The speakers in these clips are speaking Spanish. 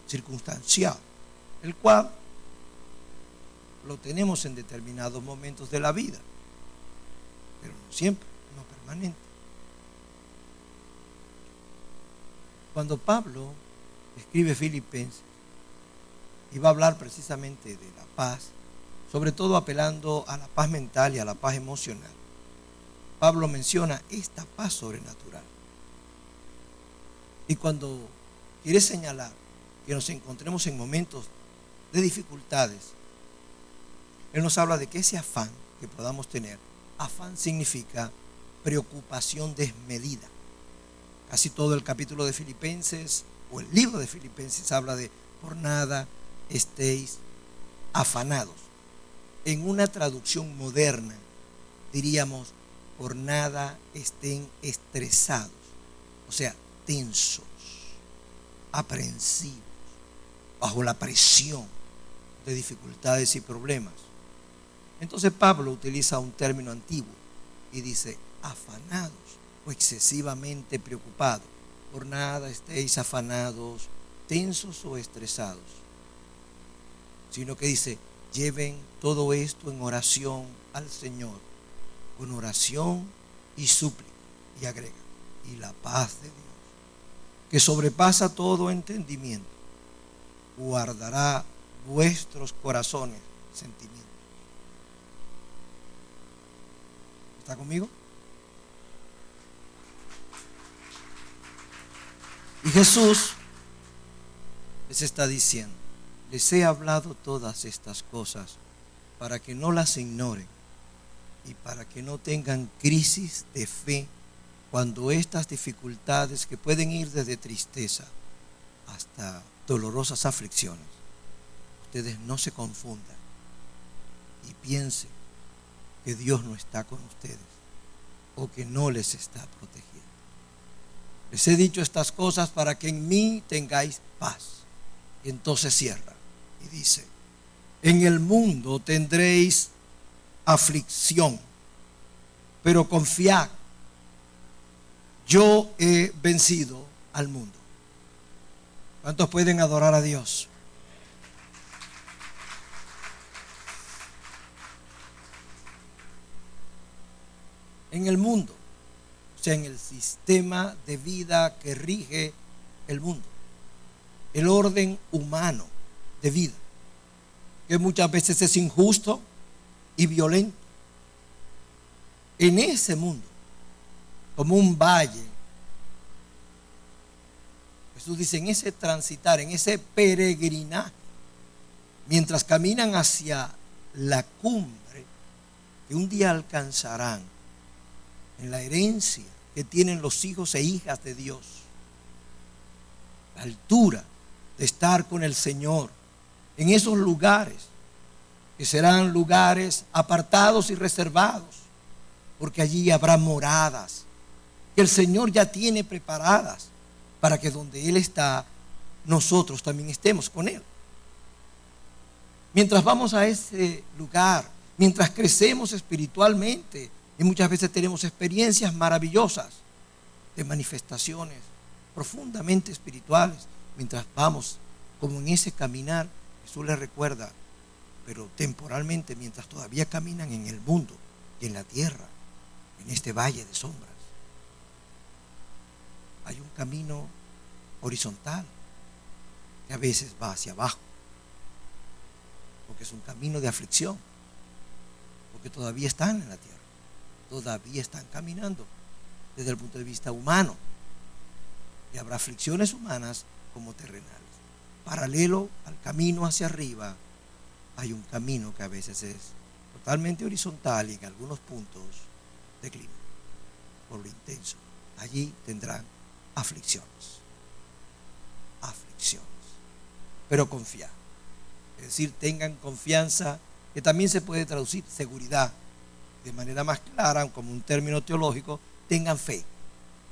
circunstancial, el cual lo tenemos en determinados momentos de la vida, pero no siempre, no permanente. Cuando Pablo escribe Filipenses y va a hablar precisamente de la paz, sobre todo apelando a la paz mental y a la paz emocional, Pablo menciona esta paz sobrenatural. Y cuando quiere señalar que nos encontremos en momentos de dificultades, él nos habla de que ese afán que podamos tener, afán significa preocupación desmedida. Casi todo el capítulo de Filipenses o el libro de Filipenses habla de por nada estéis afanados. En una traducción moderna diríamos por nada estén estresados, o sea, tensos, aprensivos, bajo la presión de dificultades y problemas. Entonces Pablo utiliza un término antiguo y dice afanados o excesivamente preocupados. Por nada estéis afanados, tensos o estresados, sino que dice lleven todo esto en oración al Señor, con oración y súplica, y agrega, y la paz de Dios, que sobrepasa todo entendimiento, guardará vuestros corazones, sentimientos. ¿Está conmigo? Y Jesús les está diciendo, les he hablado todas estas cosas para que no las ignoren y para que no tengan crisis de fe cuando estas dificultades, que pueden ir desde tristeza hasta dolorosas aflicciones, ustedes no se confundan y piensen que Dios no está con ustedes o que no les está protegiendo. Les he dicho estas cosas para que en mí tengáis paz. Y entonces cierra y dice, en el mundo tendréis aflicción, pero confiad, yo he vencido al mundo. ¿Cuántos pueden adorar a Dios? En el mundo, o sea, en el sistema de vida que rige el mundo, el orden humano de vida, que muchas veces es injusto y violento. En ese mundo, como un valle, Jesús dice, en ese transitar, en ese peregrinaje, mientras caminan hacia la cumbre que un día alcanzarán, en la herencia que tienen los hijos e hijas de Dios, la altura de estar con el Señor, en esos lugares que serán lugares apartados y reservados, porque allí habrá moradas que el Señor ya tiene preparadas para que donde Él está, nosotros también estemos con Él. Mientras vamos a ese lugar, mientras crecemos espiritualmente, y muchas veces tenemos experiencias maravillosas de manifestaciones profundamente espirituales, mientras vamos como en ese caminar, Jesús les recuerda, pero temporalmente, mientras todavía caminan en el mundo y en la tierra, en este valle de sombras, hay un camino horizontal que a veces va hacia abajo, porque es un camino de aflicción, porque todavía están en la tierra, todavía están caminando desde el punto de vista humano, y habrá aflicciones humanas como terrenales. Paralelo al camino hacia arriba hay un camino que a veces es totalmente horizontal y en algunos puntos declina por lo intenso. Allí tendrán aflicciones, pero confiad, es decir, tengan confianza, que también se puede traducir seguridad de manera más clara, como un término teológico. Tengan fe,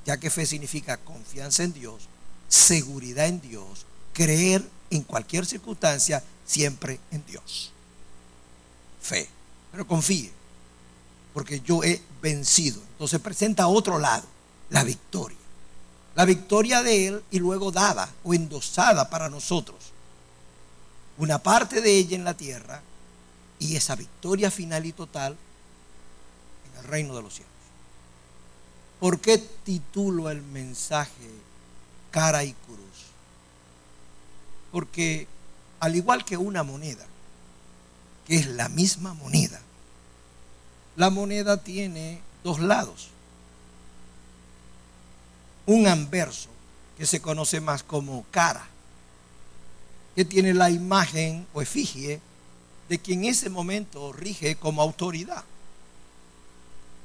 ya que fe significa confianza en Dios, seguridad en Dios, creer en cualquier circunstancia, siempre en Dios. Fe, pero confíe, porque yo he vencido. Entonces presenta a otro lado, la victoria. La victoria de Él y luego dada o endosada para nosotros. Una parte de ella en la tierra y esa victoria final y total en el reino de los cielos. ¿Por qué titulo el mensaje cara y cruz? Porque al igual que una moneda, que es la misma moneda, la moneda tiene dos lados. Un anverso, que se conoce más como cara, que tiene la imagen o efigie de quien en ese momento rige como autoridad,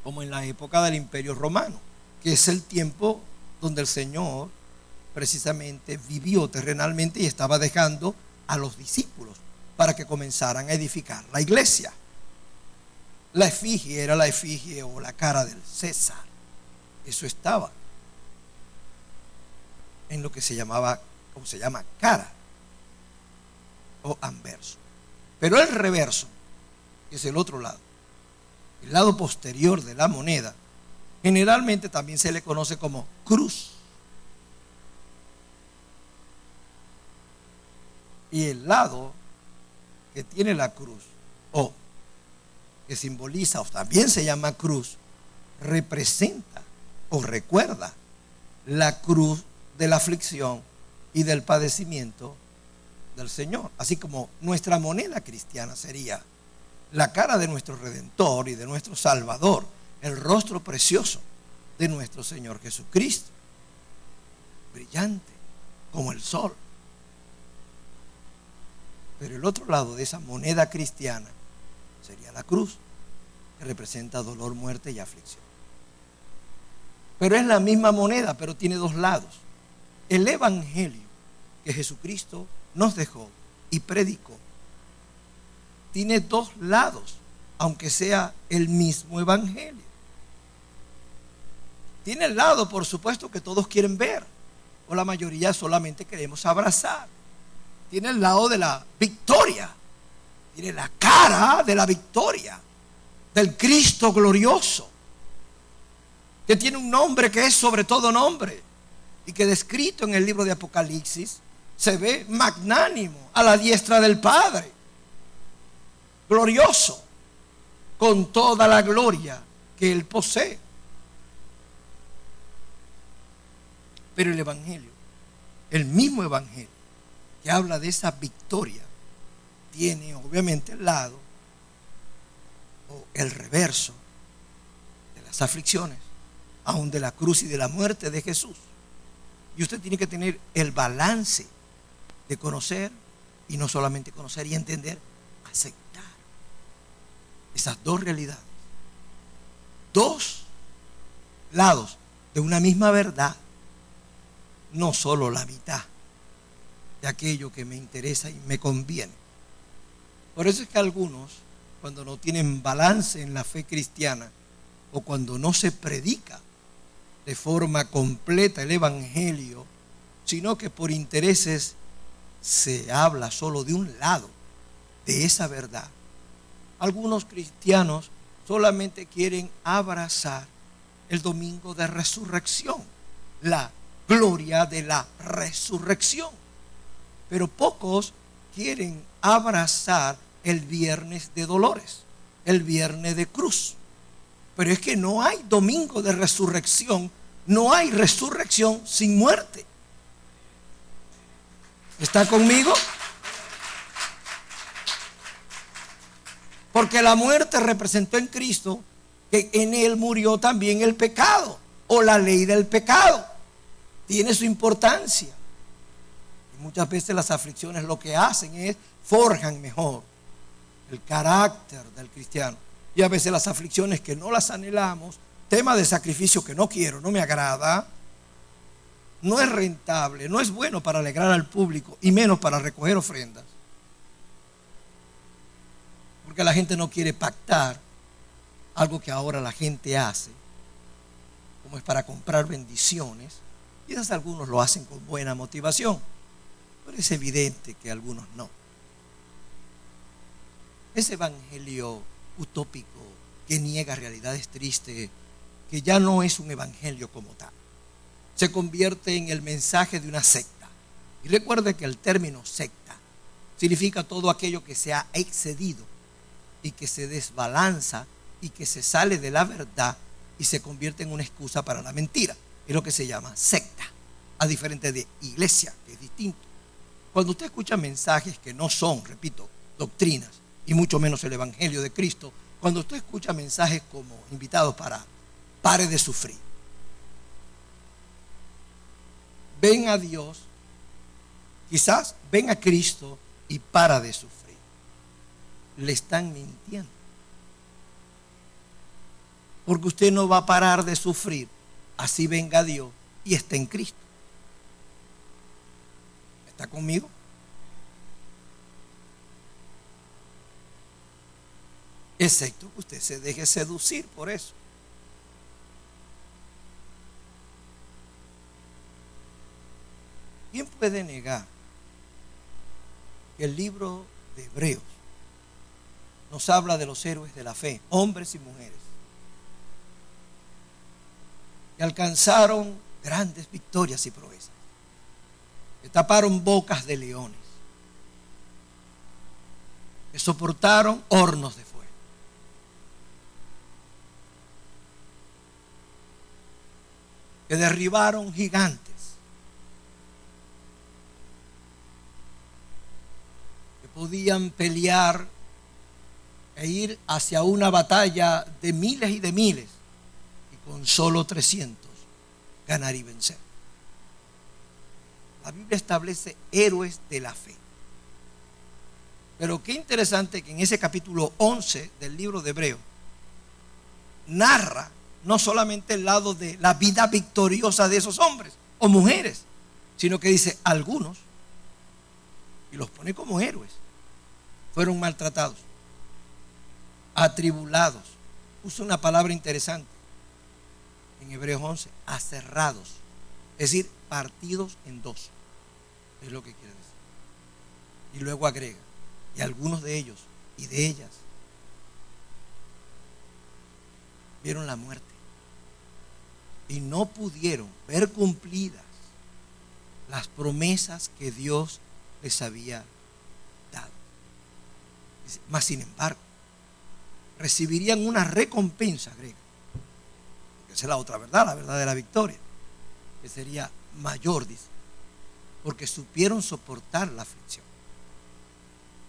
como en la época del Imperio Romano, que es el tiempo donde el Señor precisamente vivió terrenalmente y estaba dejando a los discípulos para que comenzaran a edificar la iglesia. La efigie era la efigie o la cara del César. Eso estaba en lo que se llamaba, como se llama, cara o anverso. Pero el reverso, que es el otro lado, el lado posterior de la moneda, generalmente también se le conoce como cruz. Y el lado que tiene la cruz, o que simboliza, o también se llama cruz, representa o recuerda la cruz de la aflicción y del padecimiento del Señor. Así como nuestra moneda cristiana sería la cara de nuestro Redentor y de nuestro Salvador, el rostro precioso de nuestro Señor Jesucristo, brillante como el sol. Pero el otro lado de esa moneda cristiana sería la cruz, que representa dolor, muerte y aflicción. Pero es la misma moneda, pero tiene dos lados. El evangelio que Jesucristo nos dejó y predicó tiene dos lados, aunque sea el mismo evangelio. Tiene el lado, por supuesto, que todos quieren ver, o la mayoría solamente queremos abrazar. Tiene el lado de la victoria, tiene la cara de la victoria, del Cristo glorioso, que tiene un nombre que es sobre todo nombre, y que descrito en el libro de Apocalipsis se ve magnánimo a la diestra del Padre, glorioso, con toda la gloria que Él posee. Pero el evangelio, el mismo evangelio que habla de esa victoria, tiene obviamente el lado o el reverso de las aflicciones, aún de la cruz y de la muerte de Jesús. Y usted tiene que tener el balance de conocer, y no solamente conocer y entender, aceptar esas dos realidades, dos lados de una misma verdad, no solo la mitad de aquello que me interesa y me conviene. Por eso es que algunos, cuando no tienen balance en la fe cristiana, o cuando no se predica de forma completa el evangelio, sino que por intereses se habla solo de un lado de esa verdad. Algunos cristianos solamente quieren abrazar el domingo de resurrección, la gloria de la resurrección, pero pocos quieren abrazar el viernes de dolores, el viernes de cruz. Pero es que no hay domingo de resurrección, no hay resurrección sin muerte. ¿Está conmigo? Porque la muerte representó en Cristo que en Él murió también el pecado, o la ley del pecado. Tiene su importancia. Y muchas veces las aflicciones lo que hacen es forjan mejor el carácter del cristiano. Y a veces las aflicciones que no las anhelamos, tema de sacrificio que no quiero, no me agrada, no es rentable, no es bueno para alegrar al público y menos para recoger ofrendas. Porque la gente no quiere pactar algo que ahora la gente hace, como es para comprar bendiciones. Quizás algunos lo hacen con buena motivación, pero es evidente que algunos no. Ese evangelio utópico que niega realidades tristes, que ya no es un evangelio como tal, se convierte en el mensaje de una secta. Y recuerde que el término secta significa todo aquello que se ha excedido y que se desbalanza y que se sale de la verdad y se convierte en una excusa para la mentira. Es lo que se llama secta, a diferente de iglesia, que es distinto. Cuando usted escucha mensajes que no son, repito, doctrinas, y mucho menos el Evangelio de Cristo, cuando usted escucha mensajes como invitados para pare de sufrir, ven a Dios, quizás ven a Cristo y para de sufrir, le están mintiendo. Porque usted no va a parar de sufrir, así venga Dios y está en Cristo. ¿Está conmigo? Excepto que usted se deje seducir por eso. ¿Quién puede negar que el libro de Hebreos nos habla de los héroes de la fe, hombres y mujeres, que alcanzaron grandes victorias y proezas, que taparon bocas de leones, que soportaron hornos de fuego, que derribaron gigantes, que podían pelear e ir hacia una batalla de miles y de miles y con solo 300 ganar y vencer? La Biblia establece héroes de la fe. Pero qué interesante que en ese capítulo 11 del libro de Hebreos narra no solamente el lado de la vida victoriosa de esos hombres o mujeres, sino que dice algunos, y los pone como héroes, fueron maltratados, atribulados. Usa una palabra interesante en Hebreos 11, aserrados, es decir, partidos en dos, es lo que quiere decir. Y luego agrega, y algunos de ellos y de ellas vieron la muerte y no pudieron ver cumplidas las promesas que Dios les había dado. Dice, mas sin embargo, recibirían una recompensa, agrega, porque esa es la otra verdad, la verdad de la victoria, que sería mayor, dice, porque supieron soportar la aflicción.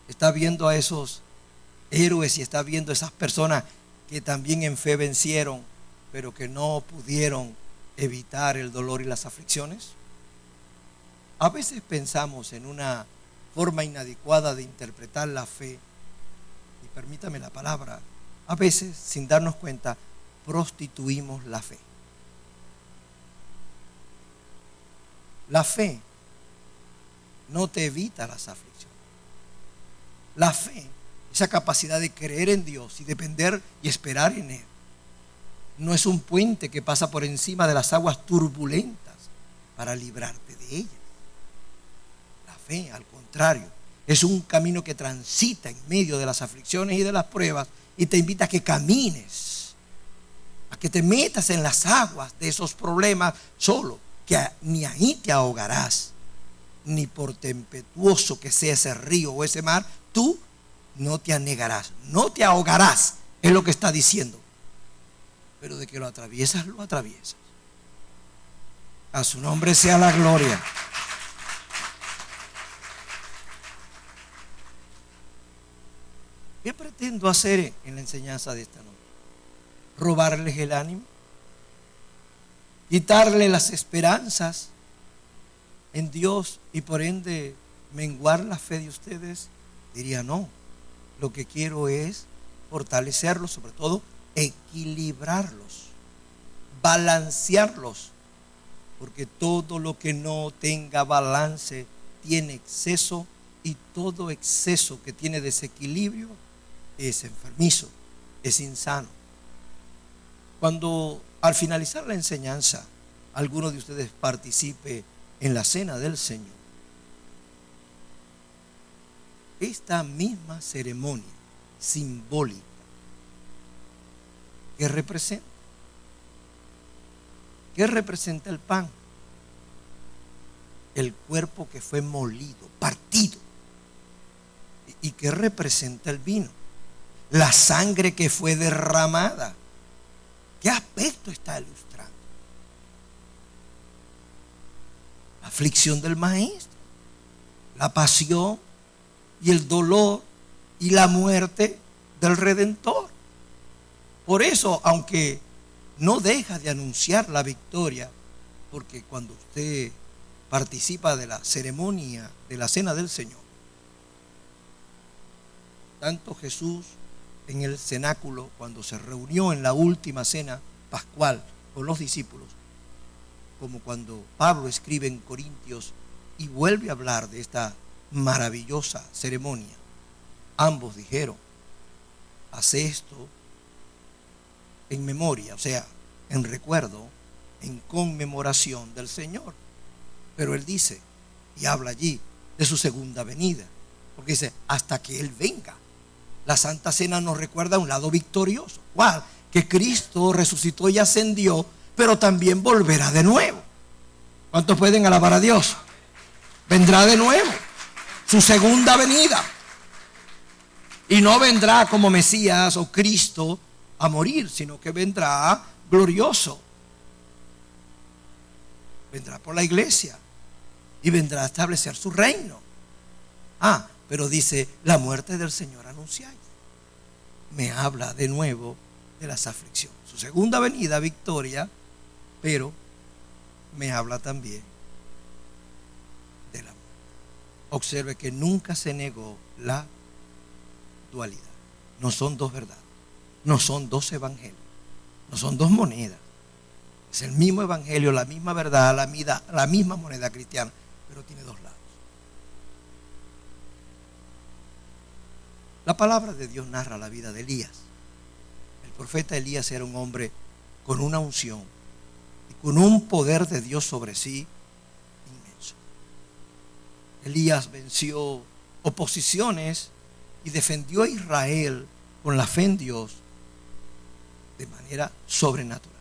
Está viendo a esos héroes y está viendo a esas personas que también en fe vencieron, pero que no pudieron evitar el dolor y las aflicciones. A veces pensamos en una forma inadecuada de interpretar la fe, y permítame la palabra, a veces sin darnos cuenta prostituimos la fe. La fe no te evita las aflicciones. La fe, esa capacidad de creer en Dios y depender y esperar en Él, no es un puente que pasa por encima de las aguas turbulentas para librarte de ellas. La fe, al contrario, es un camino que transita en medio de las aflicciones y de las pruebas y te invita a que camines, a que te metas en las aguas de esos problemas solo, que ni ahí te ahogarás, ni por tempestuoso que sea ese río o ese mar, tú no te anegarás, no te ahogarás, es lo que está diciendo. Pero de que lo atraviesas, lo atraviesas. A su nombre sea la gloria. ¿Qué pretendo hacer en la enseñanza de esta noche? ¿Robarles el ánimo? ¿Quitarle las esperanzas en Dios y por ende menguar la fe de ustedes? Diría no. Lo que quiero es fortalecerlos, sobre todo equilibrarlos, balancearlos, porque todo lo que no tenga balance tiene exceso, y todo exceso que tiene desequilibrio es enfermizo, es insano. Cuando al finalizar la enseñanza alguno de ustedes participe en la cena del Señor, esta misma ceremonia simbólica, ¿qué representa? ¿Qué representa el pan? el cuerpo que fue molido, partido. ¿Y qué representa el vino? La sangre que fue derramada. ¿Qué aspecto está ilustrando? La aflicción del maestro, la pasión y el dolor y la muerte del Redentor. Por eso, aunque no deja de anunciar la victoria, porque cuando usted participa de la ceremonia de la cena del Señor, tanto Jesús en el cenáculo, cuando se reunió en la última cena pascual con los discípulos, como cuando Pablo escribe en Corintios y vuelve a hablar de esta maravillosa ceremonia, ambos dijeron: hace esto en memoria, o sea, en recuerdo, en conmemoración del Señor. Pero él dice, y habla allí de su segunda venida, porque dice, hasta que Él venga. La Santa Cena nos recuerda un lado victorioso. ¿Cuál? Que Cristo resucitó y ascendió, pero también volverá de nuevo. ¿Cuántos pueden alabar a Dios? Vendrá de nuevo, su segunda venida. Y no vendrá como Mesías o Cristo a morir, sino que vendrá glorioso. Vendrá por la iglesia y vendrá a establecer su reino. Pero dice, la muerte del Señor anunciáis. Me habla de nuevo de las aflicciones. Su segunda venida, victoria, pero me habla también de la muerte. Observe que nunca se negó la dualidad. No son dos verdades, no son dos evangelios, no son dos monedas. Es el mismo evangelio, la misma verdad, la misma moneda cristiana, pero tiene dos lados. La palabra de Dios narra la vida de Elías. El profeta Elías era un hombre con una unción y con un poder de Dios sobre sí inmenso. Elías venció oposiciones y defendió a Israel con la fe en Dios de manera sobrenatural.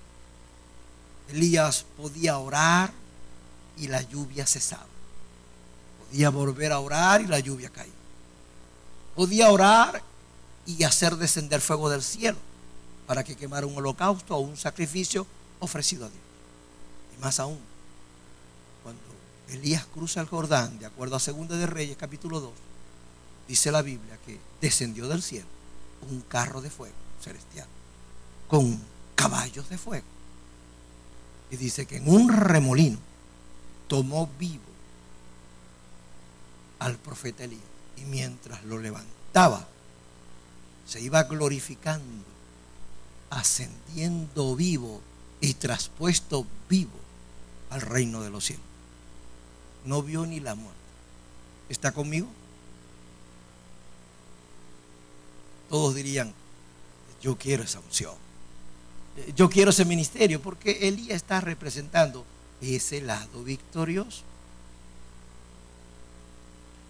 Elías podía orar y la lluvia cesaba. Podía volver a orar y la lluvia caía. Podía orar y hacer descender fuego del cielo para que quemara un holocausto o un sacrificio ofrecido a Dios. Y más aún, cuando Elías cruza el Jordán, de acuerdo a 2 de Reyes capítulo 2, dice la Biblia que descendió del cielo un carro de fuego celestial con caballos de fuego. Y dice que en un remolino tomó vivo al profeta Elías. Y mientras lo levantaba, se iba glorificando, ascendiendo vivo y traspuesto vivo al reino de los cielos. No vio ni la muerte. ¿Está conmigo? Todos dirían, yo quiero esa unción, yo quiero ese ministerio, porque Elías está representando ese lado victorioso.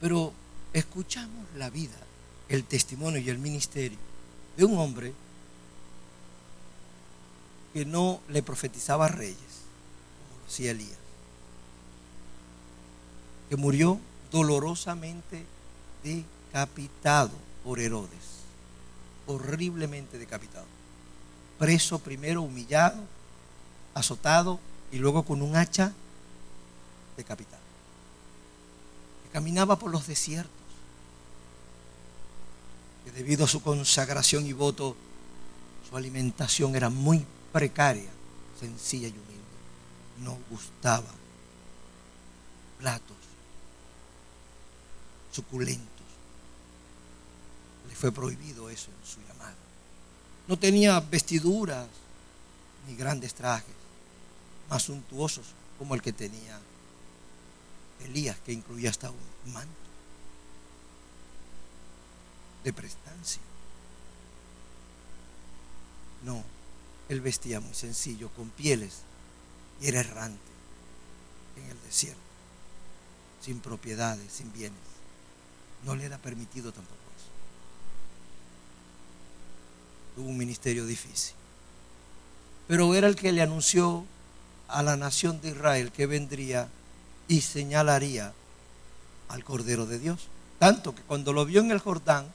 Pero escuchamos la vida, el testimonio y el ministerio de un hombre que no le profetizaba a reyes, como lo hacía Elías, que murió dolorosamente decapitado por Herodes, horriblemente decapitado, preso primero, humillado, azotado y luego con un hacha decapitado. Caminaba por los desiertos, que debido a su consagración y voto, su alimentación era muy precaria, sencilla y humilde. No gustaba platos suculentos. Le fue prohibido eso en su llamado. No tenía vestiduras ni grandes trajes más suntuosos como el que tenía Elías, que incluía hasta un manto de prestancia. No, él vestía muy sencillo, con pieles, y era errante en el desierto, sin propiedades, sin bienes. No le era permitido tampoco eso. Tuvo un ministerio difícil, pero era el que le anunció a la nación de Israel que vendría y señalaría al Cordero de Dios. Tanto que cuando lo vio en el Jordán,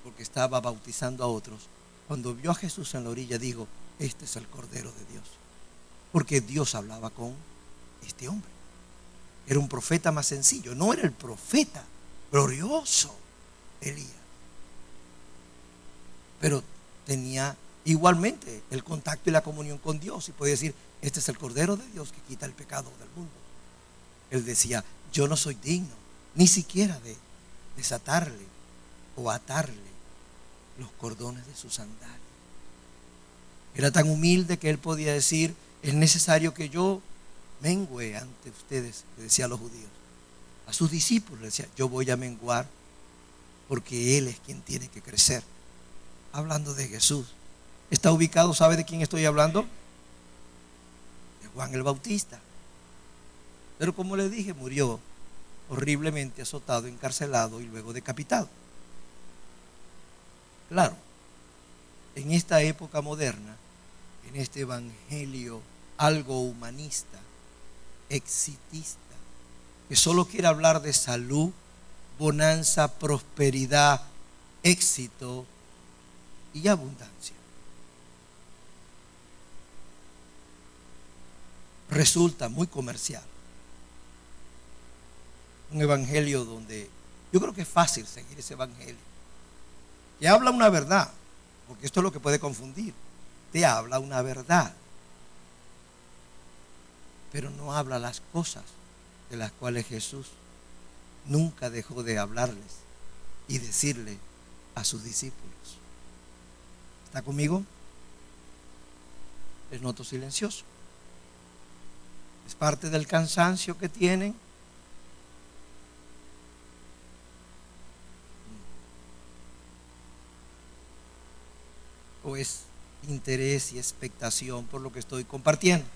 porque estaba bautizando a otros, cuando vio a Jesús en la orilla, dijo: este es el Cordero de Dios. Porque Dios hablaba con este hombre. Era un profeta más sencillo, no era el profeta glorioso Elías, pero tenía igualmente el contacto y la comunión con Dios y podía decir: este es el Cordero de Dios que quita el pecado del mundo. Él decía: yo no soy digno ni siquiera de desatarle o atarle los cordones de sus sandalias. Era tan humilde que él podía decir: es necesario que yo mengüe ante ustedes, le decía a los judíos. A sus discípulos le decía: yo voy a menguar porque Él es quien tiene que crecer. Hablando de Jesús. ¿Está ubicado? ¿Sabe de quién estoy hablando? De Juan el Bautista. Pero como le dije, murió horriblemente azotado, encarcelado y luego decapitado. Claro, en esta época moderna, en este evangelio algo humanista, exitista, que solo quiere hablar de salud, bonanza, prosperidad, éxito y abundancia, resulta muy comercial. Un evangelio donde yo creo que es fácil seguir ese evangelio, que habla una verdad, porque esto es lo que puede confundir. Te habla una verdad, pero no habla las cosas de las cuales Jesús nunca dejó de hablarles y decirle a sus discípulos. ¿Está conmigo? Les noto silencioso. ¿Es parte del cansancio que tienen? ¿O es interés y expectación por lo que estoy compartiendo?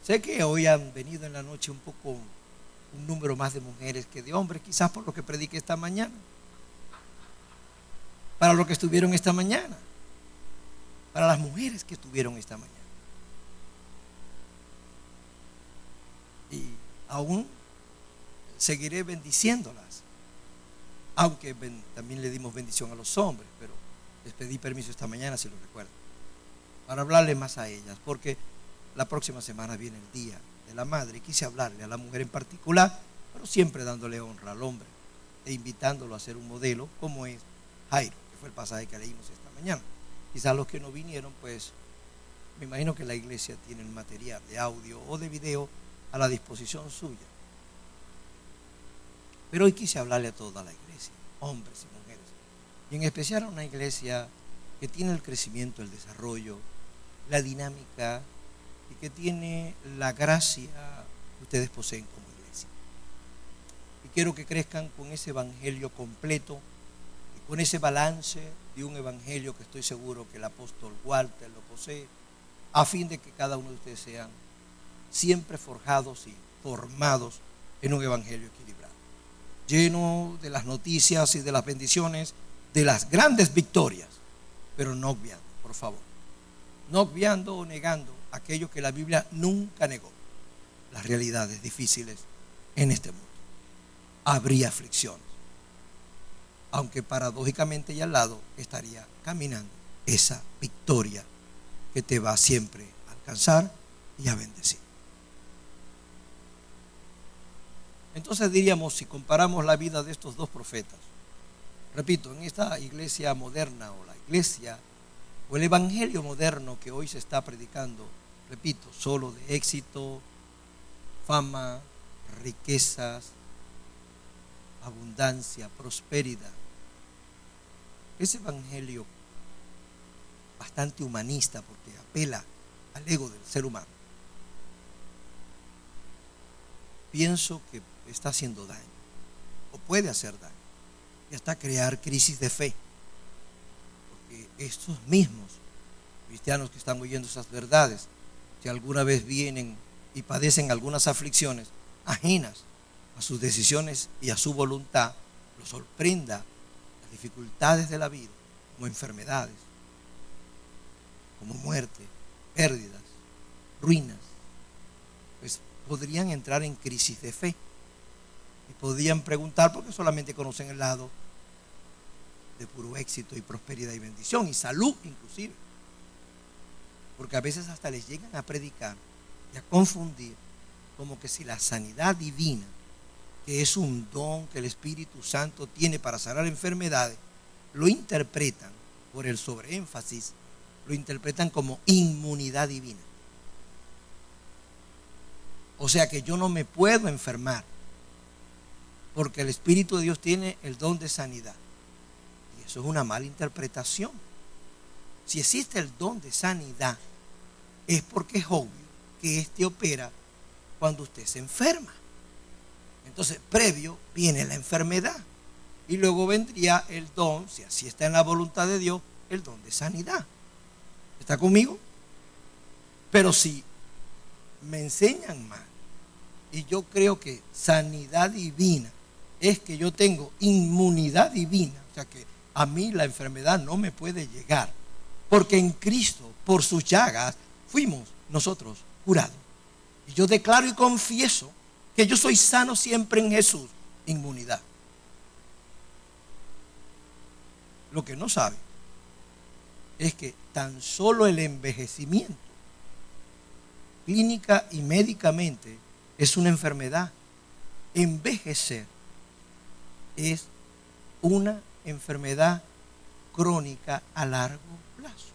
Sé que hoy han venido en la noche un número más de mujeres que de hombres, quizás por lo que prediqué esta mañana, para los que estuvieron esta mañana, para las mujeres que estuvieron esta mañana. Y aún seguiré bendiciéndolas, aunque también le dimos bendición a los hombres, pero les pedí permiso esta mañana, si lo recuerdan, para hablarle más a ellas, porque la próxima semana viene el Día de la Madre y quise hablarle a la mujer en particular, pero siempre dándole honra al hombre e invitándolo a ser un modelo, como es Jairo, que fue el pasaje que leímos esta mañana. Quizás los que no vinieron, pues me imagino que la iglesia tiene el material de audio o de video a la disposición suya. Pero hoy quise hablarle a toda la iglesia, hombres y mujeres, y en especial a una iglesia que tiene el crecimiento, el desarrollo, la dinámica y que tiene la gracia que ustedes poseen como iglesia. Y quiero que crezcan con ese evangelio completo y con ese balance de un evangelio que estoy seguro que el apóstol Walter lo posee, a fin de que cada uno de ustedes sean siempre forjados y formados en un evangelio equilibrado, lleno de las noticias y de las bendiciones, de las grandes victorias, pero no obviando, por favor, no obviando o negando aquello que la Biblia nunca negó: las realidades difíciles en este mundo. Habría aflicciones, aunque paradójicamente y al lado estaría caminando esa victoria que te va siempre a alcanzar y a bendecir. Entonces diríamos, si comparamos la vida de estos dos profetas, repito, en esta iglesia moderna o la iglesia o el evangelio moderno que hoy se está predicando, repito, solo de éxito, fama, riquezas, abundancia, prosperidad. Ese evangelio bastante humanista, porque apela al ego del ser humano, pienso que está haciendo daño, o puede hacer daño, y hasta crear crisis de fe, porque estos mismos cristianos que están oyendo esas verdades, si alguna vez vienen y padecen algunas aflicciones ajenas a sus decisiones y a su voluntad, los sorprenda las dificultades de la vida, como enfermedades, como muerte, pérdidas, ruinas, podrían entrar en crisis de fe. Y podrían preguntar porque solamente conocen el lado de puro éxito y prosperidad y bendición y salud inclusive. Porque a veces hasta les llegan a predicar y a confundir como que si la sanidad divina, que es un don que el Espíritu Santo tiene para sanar enfermedades, lo interpretan por el sobreénfasis, lo interpretan como inmunidad divina. O sea que yo no me puedo enfermar porque el Espíritu de Dios tiene el don de sanidad. Y eso es una mala interpretación. Si existe el don de sanidad, es porque es obvio que éste opera cuando usted se enferma. Entonces, previo viene la enfermedad. Y luego vendría el don, si así está en la voluntad de Dios, el don de sanidad. ¿Está conmigo? Pero si me enseñan mal y yo creo que sanidad divina es que yo tengo inmunidad divina, o sea que a mí la enfermedad no me puede llegar, porque en Cristo, por sus llagas, fuimos nosotros curados. Y yo declaro y confieso que yo soy sano siempre en Jesús, inmunidad. Lo que no sabe es que tan solo el envejecimiento, clínica y médicamente, es una enfermedad. Envejecer es una enfermedad crónica a largo plazo,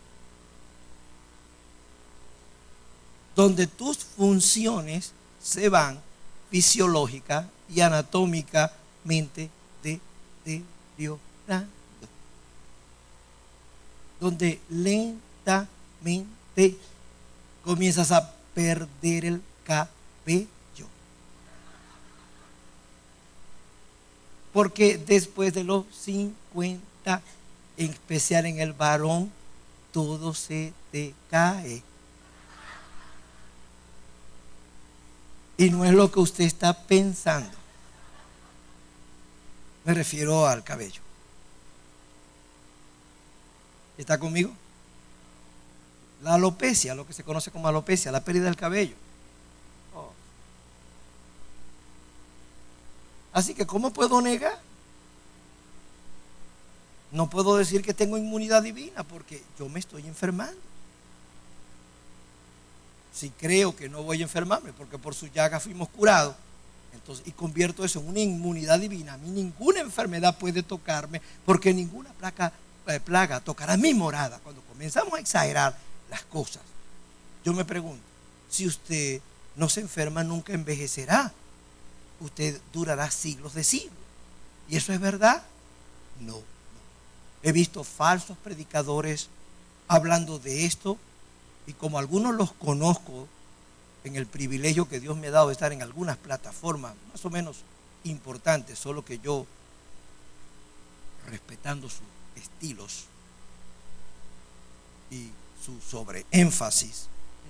donde tus funciones se van fisiológica y anatómicamente deteriorando, donde lentamente comienzas a perder el cabello. Porque después de los 50, en especial en el varón, todo se te cae. Y no es lo que usted está pensando. Me refiero al cabello. ¿Está conmigo? La alopecia, lo que se conoce como alopecia, la pérdida del cabello. Oh. Así que, ¿cómo puedo negar? No puedo decir que tengo inmunidad divina porque yo me estoy enfermando. Si creo que no voy a enfermarme porque por su llaga fuimos curados, entonces, y convierto eso en una inmunidad divina, a mí ninguna enfermedad puede tocarme porque ninguna plaga tocará mi morada. Cuando comenzamos a exagerar las cosas, yo me pregunto, si usted no se enferma nunca envejecerá, usted durará siglos de siglos. ¿Y eso es verdad? No. He visto falsos predicadores hablando de esto, y como algunos los conozco en el privilegio que Dios me ha dado de estar en algunas plataformas más o menos importantes, solo que yo, respetando sus estilos y su sobreénfasis,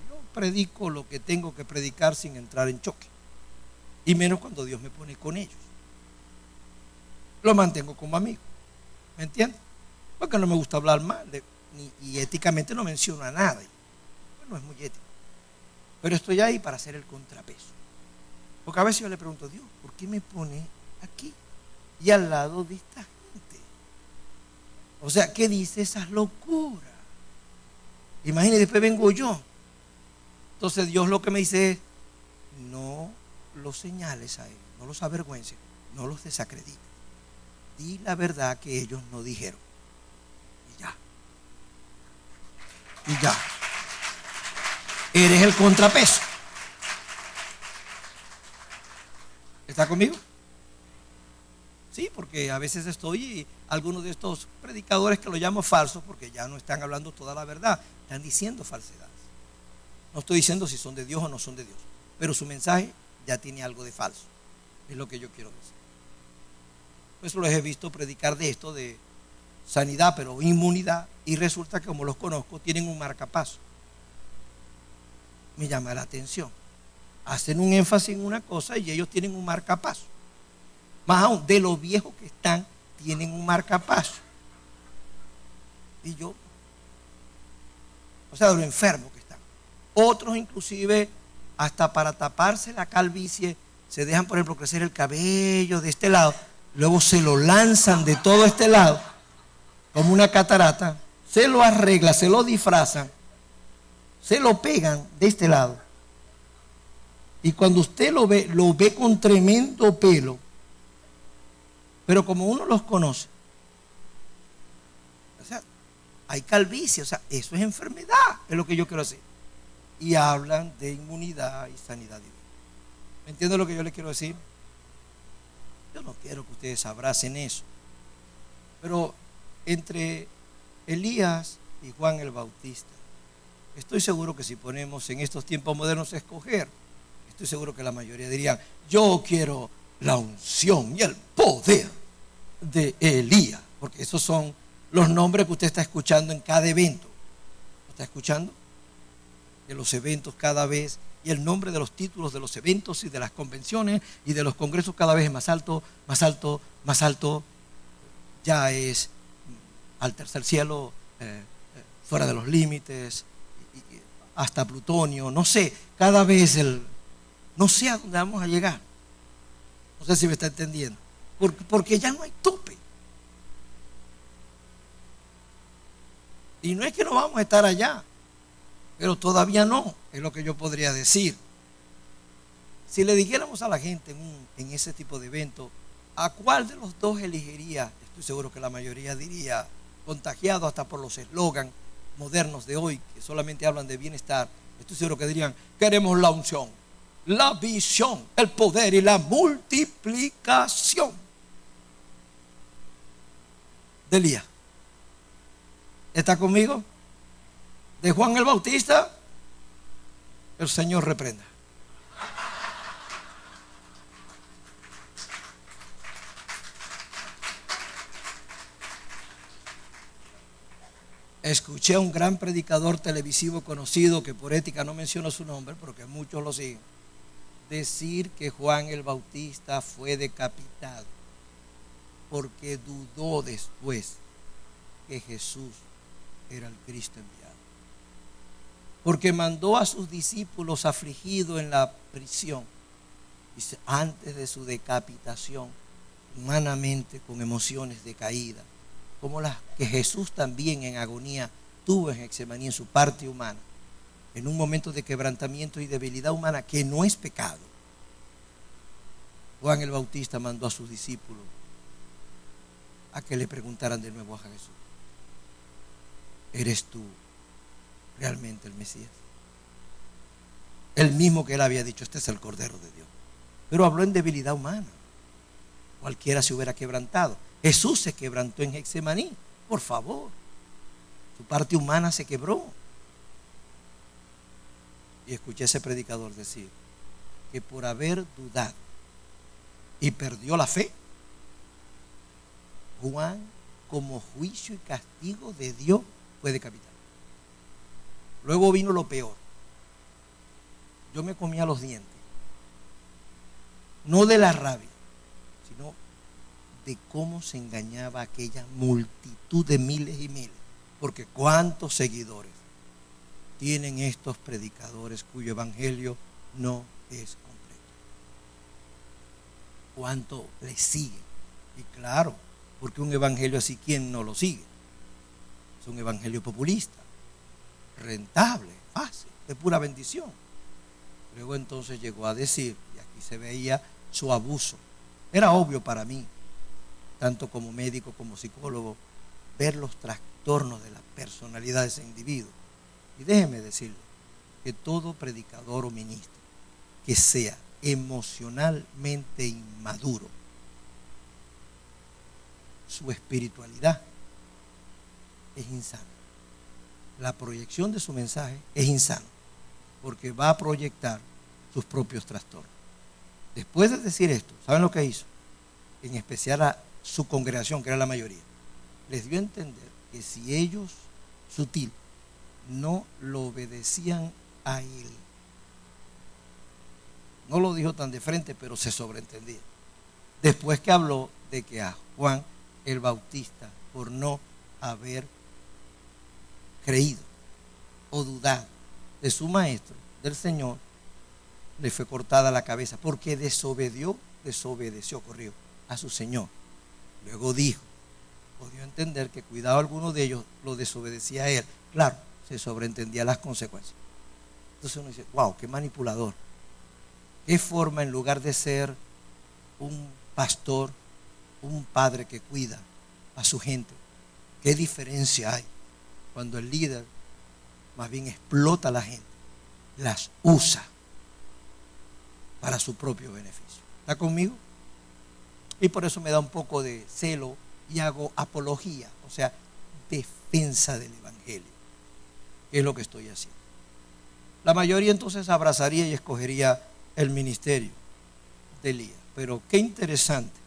yo predico lo que tengo que predicar sin entrar en choque, y menos cuando Dios me pone con ellos. Lo mantengo como amigo, ¿me entiendes? Porque no me gusta hablar mal y éticamente no menciono a nadie. No es muy ético, pero estoy ahí para hacer el contrapeso, porque a veces yo le pregunto a Dios, ¿por qué me pone aquí y al lado de esta gente? O sea, ¿qué dice esas locuras? Imagínate, después vengo yo. Entonces Dios lo que me dice es, no los señales a ellos, no los avergüences, no los desacredites, di la verdad que ellos no dijeron, y ya eres el contrapeso. ¿Está conmigo? Sí, porque a veces y algunos de estos predicadores que lo llamo falsos, porque ya no están hablando toda la verdad, están diciendo falsedades. No estoy diciendo si son de Dios o no son de Dios, pero su mensaje ya tiene algo de falso, es lo que yo quiero decir. Pues los he visto predicar de esto, de sanidad, pero inmunidad, y resulta que como los conozco, tienen un marcapaso. Me llama la atención. Hacen un énfasis en una cosa y ellos tienen un marcapaso. Más aún, de lo viejos que están, tienen un marcapaso. Y yo, o sea, de lo enfermos que están. Otros inclusive hasta para taparse la calvicie, se dejan, por ejemplo, crecer el cabello de este lado, luego se lo lanzan de todo este lado, como una catarata, se lo arregla, se lo disfrazan, se lo pegan de este lado. Y cuando usted lo ve con tremendo pelo, pero como uno los conoce, o sea, hay calvicie, o sea, eso es enfermedad, es lo que yo quiero decir. Y hablan de inmunidad y sanidad divina. ¿Me entiende lo que yo les quiero decir? Yo no quiero que ustedes abracen eso. Pero entre Elías y Juan el Bautista, estoy seguro que si ponemos en estos tiempos modernos a escoger, estoy seguro que la mayoría dirían: yo quiero la unción y el poder de Elías, porque esos son los nombres que usted está escuchando en cada evento. ¿Lo está escuchando? De los eventos cada vez, y el nombre de los títulos de los eventos y de las convenciones y de los congresos cada vez es más alto, más alto, más alto. Ya es al tercer cielo, fuera de los límites, hasta plutonio, no sé, cada vez no sé a dónde vamos a llegar. No sé si me está entendiendo, porque ya no hay tope. Y no es que no vamos a estar allá, pero todavía no, es lo que yo podría decir. Si le dijéramos a la gente en ese tipo de evento, ¿a cuál de los dos elegiría? Estoy seguro que la mayoría diría, contagiado hasta por los eslogans modernos de hoy, que solamente hablan de bienestar, estoy seguro que dirían: queremos la unción, la visión, el poder y la multiplicación de Elías. ¿Está conmigo? De Juan el Bautista, el Señor reprenda. Escuché a un gran predicador televisivo conocido, que por ética no menciono su nombre porque muchos lo siguen, decir que Juan el Bautista fue decapitado porque dudó después que Jesús era el Cristo enviado. Porque mandó a sus discípulos afligidos en la prisión, dice, antes de su decapitación, humanamente con emociones decaídas, como las que Jesús también en agonía tuvo en Getsemaní, en su parte humana, en un momento de quebrantamiento y debilidad humana que no es pecado. Juan el Bautista mandó a sus discípulos a que le preguntaran de nuevo a Jesús: ¿eres tú realmente el Mesías? El mismo que él había dicho: este es el Cordero de Dios. Pero habló en debilidad humana. Cualquiera se hubiera quebrantado. Jesús se quebrantó en Getsemaní, por favor. Su parte humana se quebró. Y escuché a ese predicador decir que por haber dudado y perdió la fe, Juan, como juicio y castigo de Dios, fue decapitado. Luego vino lo peor. Yo me comía los dientes, no de la rabia, sino de cómo se engañaba aquella multitud de miles y miles. Porque cuántos seguidores tienen estos predicadores cuyo evangelio no es completo. Cuánto les siguen. Y claro, porque un evangelio así, ¿quién no lo sigue? Es un evangelio populista, rentable, fácil, de pura bendición. Luego entonces llegó a decir, y aquí se veía su abuso. Era obvio para mí, tanto como médico como psicólogo, ver los trastornos de la personalidad de ese individuo. Y déjeme decirle que todo predicador o ministro que sea emocionalmente inmaduro, su espiritualidad es insana. La proyección de su mensaje es insano, porque va a proyectar sus propios trastornos. Después de decir esto, ¿saben lo que hizo? En especial a su congregación, que era la mayoría, les dio a entender que si ellos, sutil, no lo obedecían a él, no lo dijo tan de frente, pero se sobreentendía. Después que habló de que a Juan el Bautista, por no haber creído o dudado de su maestro, del Señor, le fue cortada la cabeza porque desobedeció a su Señor. Luego dijo, o dio a entender que cuidado alguno de ellos lo desobedecía a él. Claro, se sobreentendía las consecuencias. Entonces uno dice, wow, qué manipulador. Qué forma, en lugar de ser un pastor, un padre que cuida a su gente, qué diferencia hay cuando el líder más bien explota a la gente, las usa para su propio beneficio. ¿Está conmigo? Y por eso me da un poco de celo y hago apología, o sea, defensa del Evangelio, que es lo que estoy haciendo. La mayoría entonces abrazaría y escogería el ministerio de Elías. Pero qué interesante,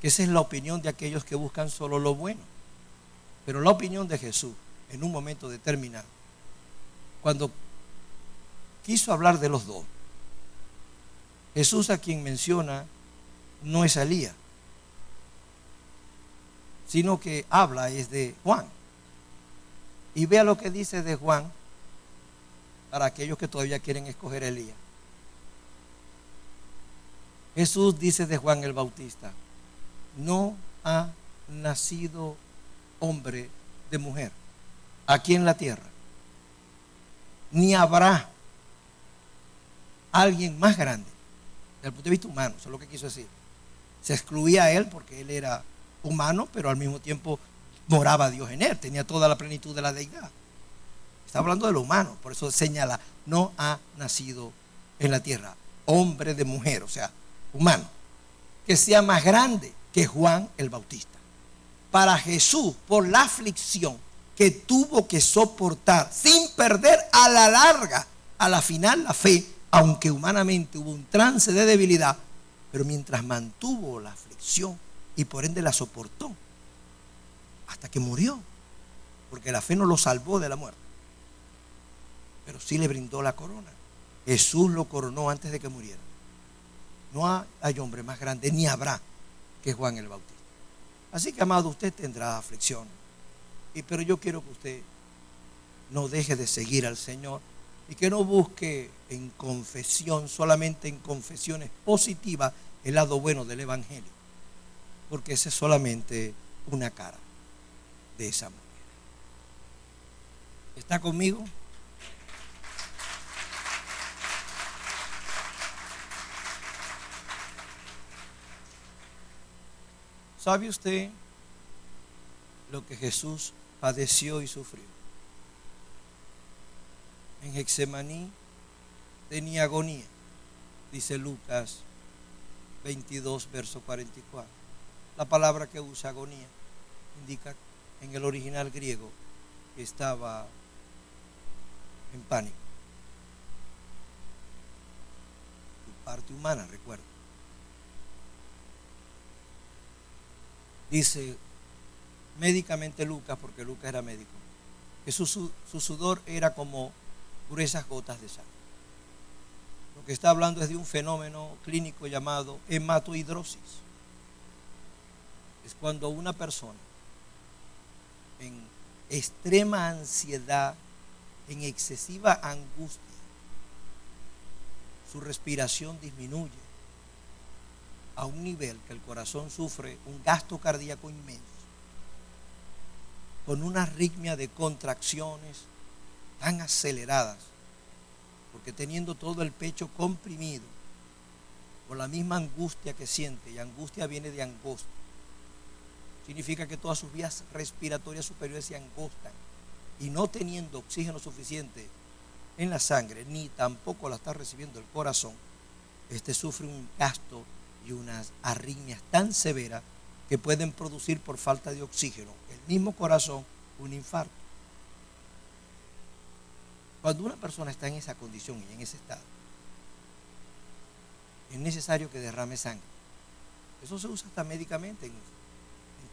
que esa es la opinión de aquellos que buscan solo lo bueno. Pero la opinión de Jesús, en un momento determinado, cuando quiso hablar de los dos, Jesús a quien menciona no es a Elías, sino que habla es de Juan. Y vea lo que dice de Juan para aquellos que todavía quieren escoger a Elías. Jesús dice de Juan el Bautista, no ha nacido hombre de mujer aquí en la tierra, ni habrá alguien más grande desde el punto de vista humano. Eso es lo que quiso decir. Se excluía a él porque él era humano, pero al mismo tiempo moraba Dios en él, tenía toda la plenitud de la deidad. Está hablando de lo humano, por eso señala, no ha nacido en la tierra hombre de mujer, o sea, humano, que sea más grande que Juan el Bautista. Para Jesús, por la aflicción que tuvo que soportar sin perder a la larga, a la final, la fe, aunque humanamente hubo un trance de debilidad, pero mientras mantuvo la aflicción y por ende la soportó hasta que murió, porque la fe no lo salvó de la muerte, pero sí le brindó la corona. Jesús lo coronó antes de que muriera. No hay hombre más grande, ni habrá, que Juan el Bautista. Así que, amado, usted tendrá aflicción, pero yo quiero que usted no deje de seguir al Señor y que no busque en confesión, solamente en confesiones positivas, el lado bueno del Evangelio, porque esa es solamente una cara de esa manera. ¿Está conmigo? ¿Sabe usted lo que Jesús padeció y sufrió? En Getsemaní tenía agonía, dice Lucas 22, verso 44. La palabra que usa agonía indica en el original griego que estaba en pánico. Su parte humana, recuerda. Dice médicamente Lucas, porque Lucas era médico, que su sudor era como gruesas gotas de sangre. Lo que está hablando es de un fenómeno clínico llamado hematohidrosis. Es cuando una persona en extrema ansiedad, en excesiva angustia, su respiración disminuye a un nivel que el corazón sufre un gasto cardíaco inmenso, con una arritmia de contracciones tan aceleradas, porque teniendo todo el pecho comprimido, por la misma angustia que siente, y angustia viene de angosto, significa que todas sus vías respiratorias superiores se angostan, y no teniendo oxígeno suficiente en la sangre, ni tampoco la está recibiendo el corazón, sufre un gasto y unas arritmias tan severas que pueden producir por falta de oxígeno, el mismo corazón, un infarto. Cuando una persona está en esa condición y en ese estado, es necesario que derrame sangre. Eso se usa hasta médicamente en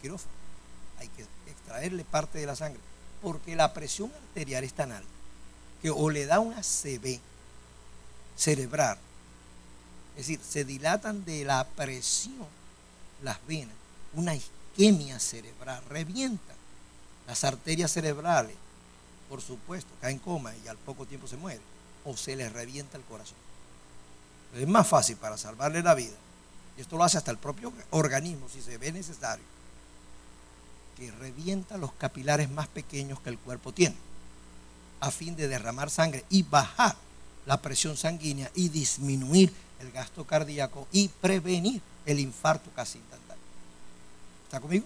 quirófano. Hay que extraerle parte de la sangre, porque la presión arterial es tan alta que o le da una ACV cerebral, es decir, se dilatan de la presión las venas, una isquemia cerebral, revientan las arterias cerebrales, por supuesto, cae en coma y al poco tiempo se muere, o se le revienta el corazón. Es más fácil para salvarle la vida, y esto lo hace hasta el propio organismo si se ve necesario, que revienta los capilares más pequeños que el cuerpo tiene, a fin de derramar sangre y bajar la presión sanguínea y disminuir el gasto cardíaco y prevenir el infarto casi instantáneo. ¿Está conmigo?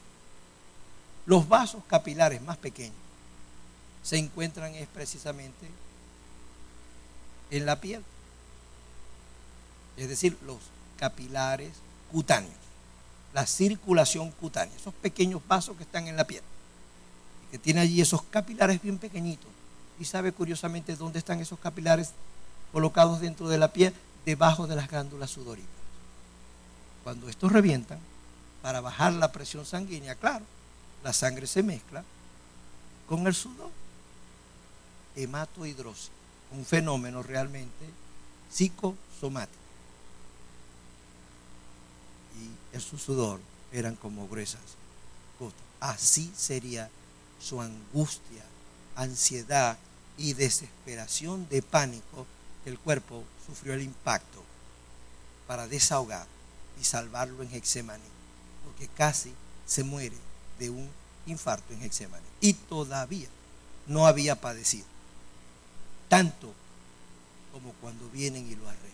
Los vasos capilares más pequeños se encuentran precisamente en la piel, es decir, los capilares cutáneos, la circulación cutánea, esos pequeños vasos que están en la piel, y que tiene allí esos capilares bien pequeñitos. ¿Y sabe curiosamente dónde están esos capilares colocados dentro de la piel? Debajo de las glándulas sudoríparas. Cuando estos revientan, para bajar la presión sanguínea, claro, la sangre se mezcla con el sudor, hematohidrosis, un fenómeno realmente psicosomático. Y su sudor eran como gruesas gotas. Así sería su angustia, ansiedad y desesperación de pánico que el cuerpo sufrió el impacto para desahogar y salvarlo en Getsemaní, porque casi se muere de un infarto en Getsemaní y todavía no había padecido tanto como cuando vienen y lo arrestan.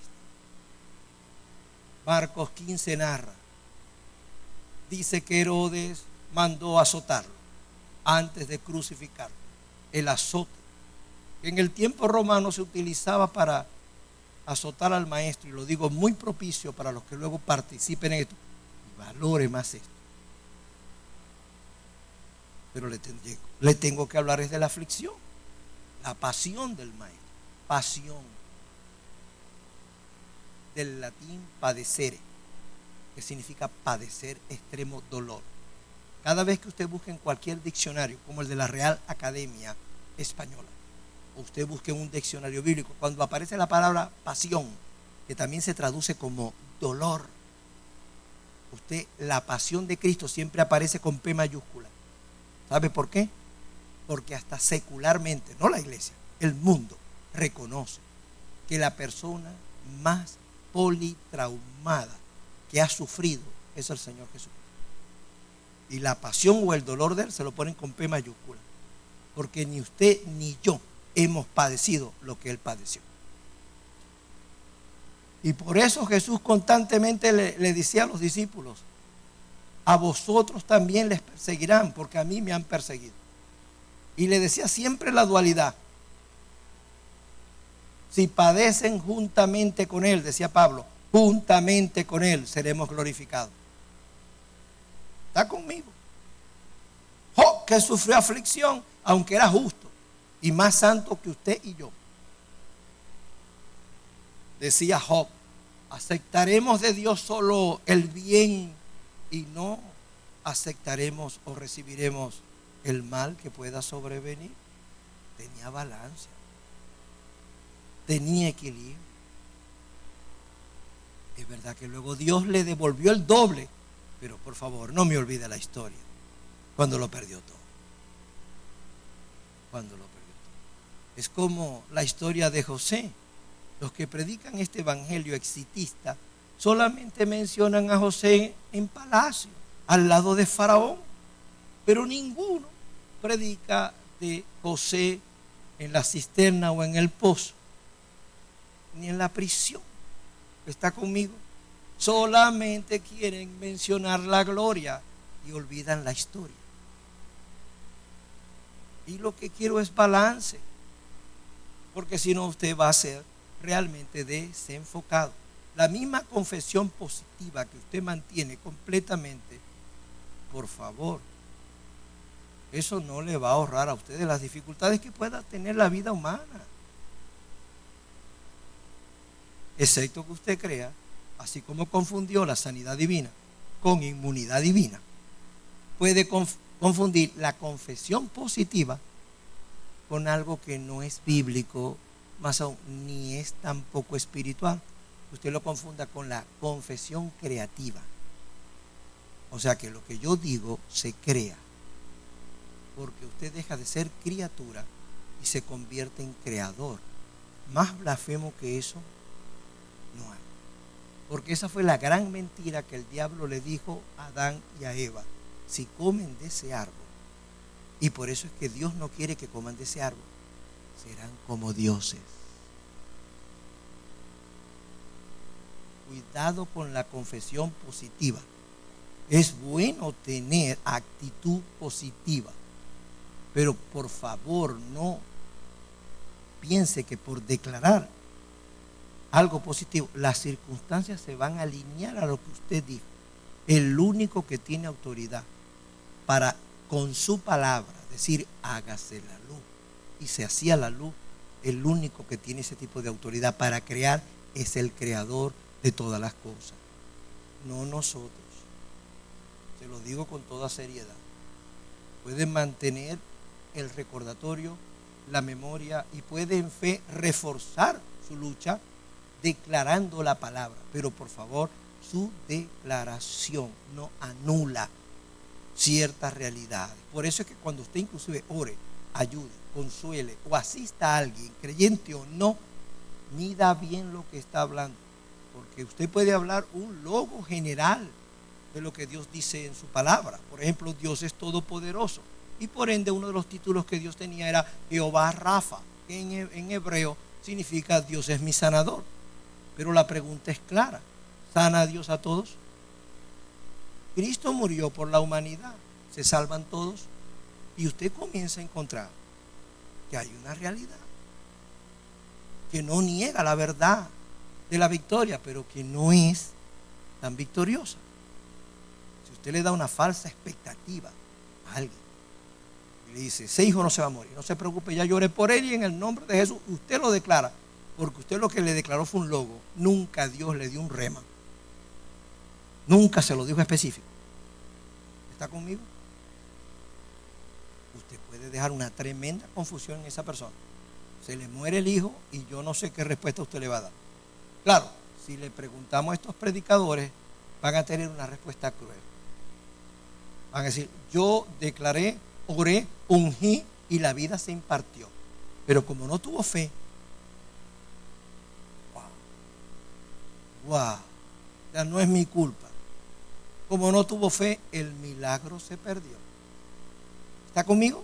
Marcos 15 narra, dice que Herodes mandó azotarlo antes de crucificarlo. El azote, que en el tiempo romano se utilizaba para azotar al maestro, y lo digo muy propicio para los que luego participen en esto, valore más esto. Pero le tengo que hablar es de la aflicción, la pasión del maestro, pasión, del latín padecere, que significa padecer, extremo dolor. Cada vez que usted busque en cualquier diccionario, como el de la Real Academia Española, o usted busque un diccionario bíblico, cuando aparece la palabra pasión, que también se traduce como dolor, la pasión de Cristo siempre aparece con P mayúscula. ¿Sabe por qué? Porque hasta secularmente, no la iglesia, el mundo reconoce que la persona más politraumada que ha sufrido es el Señor Jesús. Y la pasión o el dolor de él se lo ponen con P mayúscula, porque ni usted ni yo hemos padecido lo que él padeció. Y por eso Jesús constantemente le decía a los discípulos, a vosotros también les perseguirán, porque a mí me han perseguido. Y le decía siempre la dualidad. Si padecen juntamente con él, decía Pablo, juntamente con él seremos glorificados. ¿Está conmigo? Job, que sufrió aflicción, aunque era justo y más santo que usted y yo. Decía Job, aceptaremos de Dios solo el bien y no aceptaremos o recibiremos el mal que pueda sobrevenir. Tenía balance, tenía equilibrio. Es verdad que luego Dios le devolvió el doble, pero por favor no me olvide la historia, cuando lo perdió todo. Cuando lo perdió todo. Es como la historia de José. Los que predican este evangelio exitista solamente mencionan a José en palacio, al lado de Faraón, pero ninguno predica de José en la cisterna o en el pozo, ni en la prisión. ¿Está conmigo? Solamente quieren mencionar la gloria y olvidan la historia. Y lo que quiero es balance, porque si no usted va a ser realmente desenfocado. La misma confesión positiva que usted mantiene completamente, por favor, eso no le va a ahorrar a usted de las dificultades que pueda tener la vida humana. Excepto que usted crea, así como confundió la sanidad divina con inmunidad divina, puede confundir la confesión positiva con algo que no es bíblico, más aún ni es tampoco espiritual. Usted lo confunda con la confesión creativa. O sea que lo que yo digo se crea, porque usted deja de ser criatura y se convierte en creador. Más blasfemo que eso no hay. Porque esa fue la gran mentira que el diablo le dijo a Adán y a Eva. Si comen de ese árbol, y por eso es que Dios no quiere que coman de ese árbol, serán como dioses. Cuidado con la confesión positiva. Es bueno tener actitud positiva, pero por favor no piense que por declarar algo positivo, las circunstancias se van a alinear a lo que usted dijo. El único que tiene autoridad para con su palabra decir hágase la luz, y se hacía la luz, el único que tiene ese tipo de autoridad para crear es el creador de todas las cosas, no nosotros. Se lo digo con toda seriedad. Pueden mantener el recordatorio, la memoria, y puede en fe reforzar su lucha declarando la palabra, pero por favor su declaración no anula ciertas realidades. Por eso es que cuando usted inclusive ore, ayude, consuele o asista a alguien, creyente o no, mida bien lo que está hablando, porque usted puede hablar un logo general de lo que Dios dice en su palabra. Por ejemplo, Dios es todopoderoso, y por ende uno de los títulos que Dios tenía era Jehová Rafa, que en hebreo significa Dios es mi sanador. Pero la pregunta es clara: ¿sana a Dios a todos? Cristo murió por la humanidad, ¿se salvan todos? Y usted comienza a encontrar que hay una realidad que no niega la verdad de la victoria, pero que no es tan victoriosa. Si usted le da una falsa expectativa a alguien y le dice, ese hijo no se va a morir, no se preocupe, ya lloré por él y en el nombre de Jesús, usted lo declara, porque usted lo que le declaró fue un logo. Nunca Dios le dio un rema, nunca se lo dijo específico. ¿Está conmigo? Usted puede dejar una tremenda confusión en esa persona. Se le muere el hijo y yo no sé qué respuesta usted le va a dar. Claro, si le preguntamos a estos predicadores, van a tener una respuesta cruel. Van a decir, yo declaré, oré, ungí y la vida se impartió. Pero como no tuvo fe, wow, ya no es mi culpa. Como no tuvo fe, el milagro se perdió. ¿Está conmigo?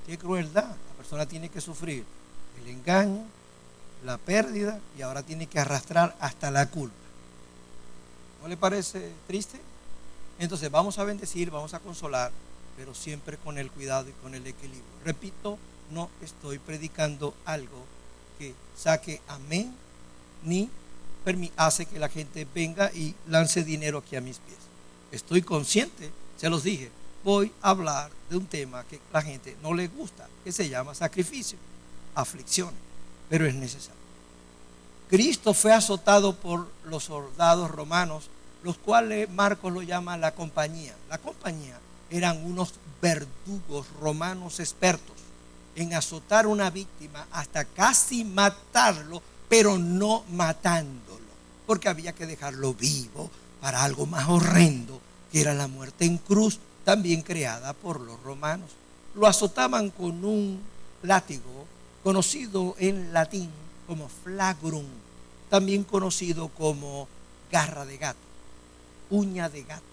Qué crueldad. La persona tiene que sufrir el engaño, la pérdida, y ahora tiene que arrastrar hasta la culpa. ¿No le parece triste? Entonces vamos a bendecir, vamos a consolar, pero siempre con el cuidado y con el equilibrio. Repito, no estoy predicando algo que saque amén, ni hace que la gente venga y lance dinero aquí a mis pies. Estoy consciente, se los dije, voy a hablar de un tema que a la gente no le gusta, que se llama sacrificio, aflicciones, pero es necesario. Cristo fue azotado por los soldados romanos, los cuales Marcos lo llama la compañía. La compañía eran unos verdugos romanos expertos en azotar a una víctima hasta casi matarlo, pero no matándolo, porque había que dejarlo vivo para algo más horrendo, que era la muerte en cruz, también creada por los romanos. Lo azotaban con un látigo conocido en latín como flagrum, también conocido como garra de gato, uña de gato.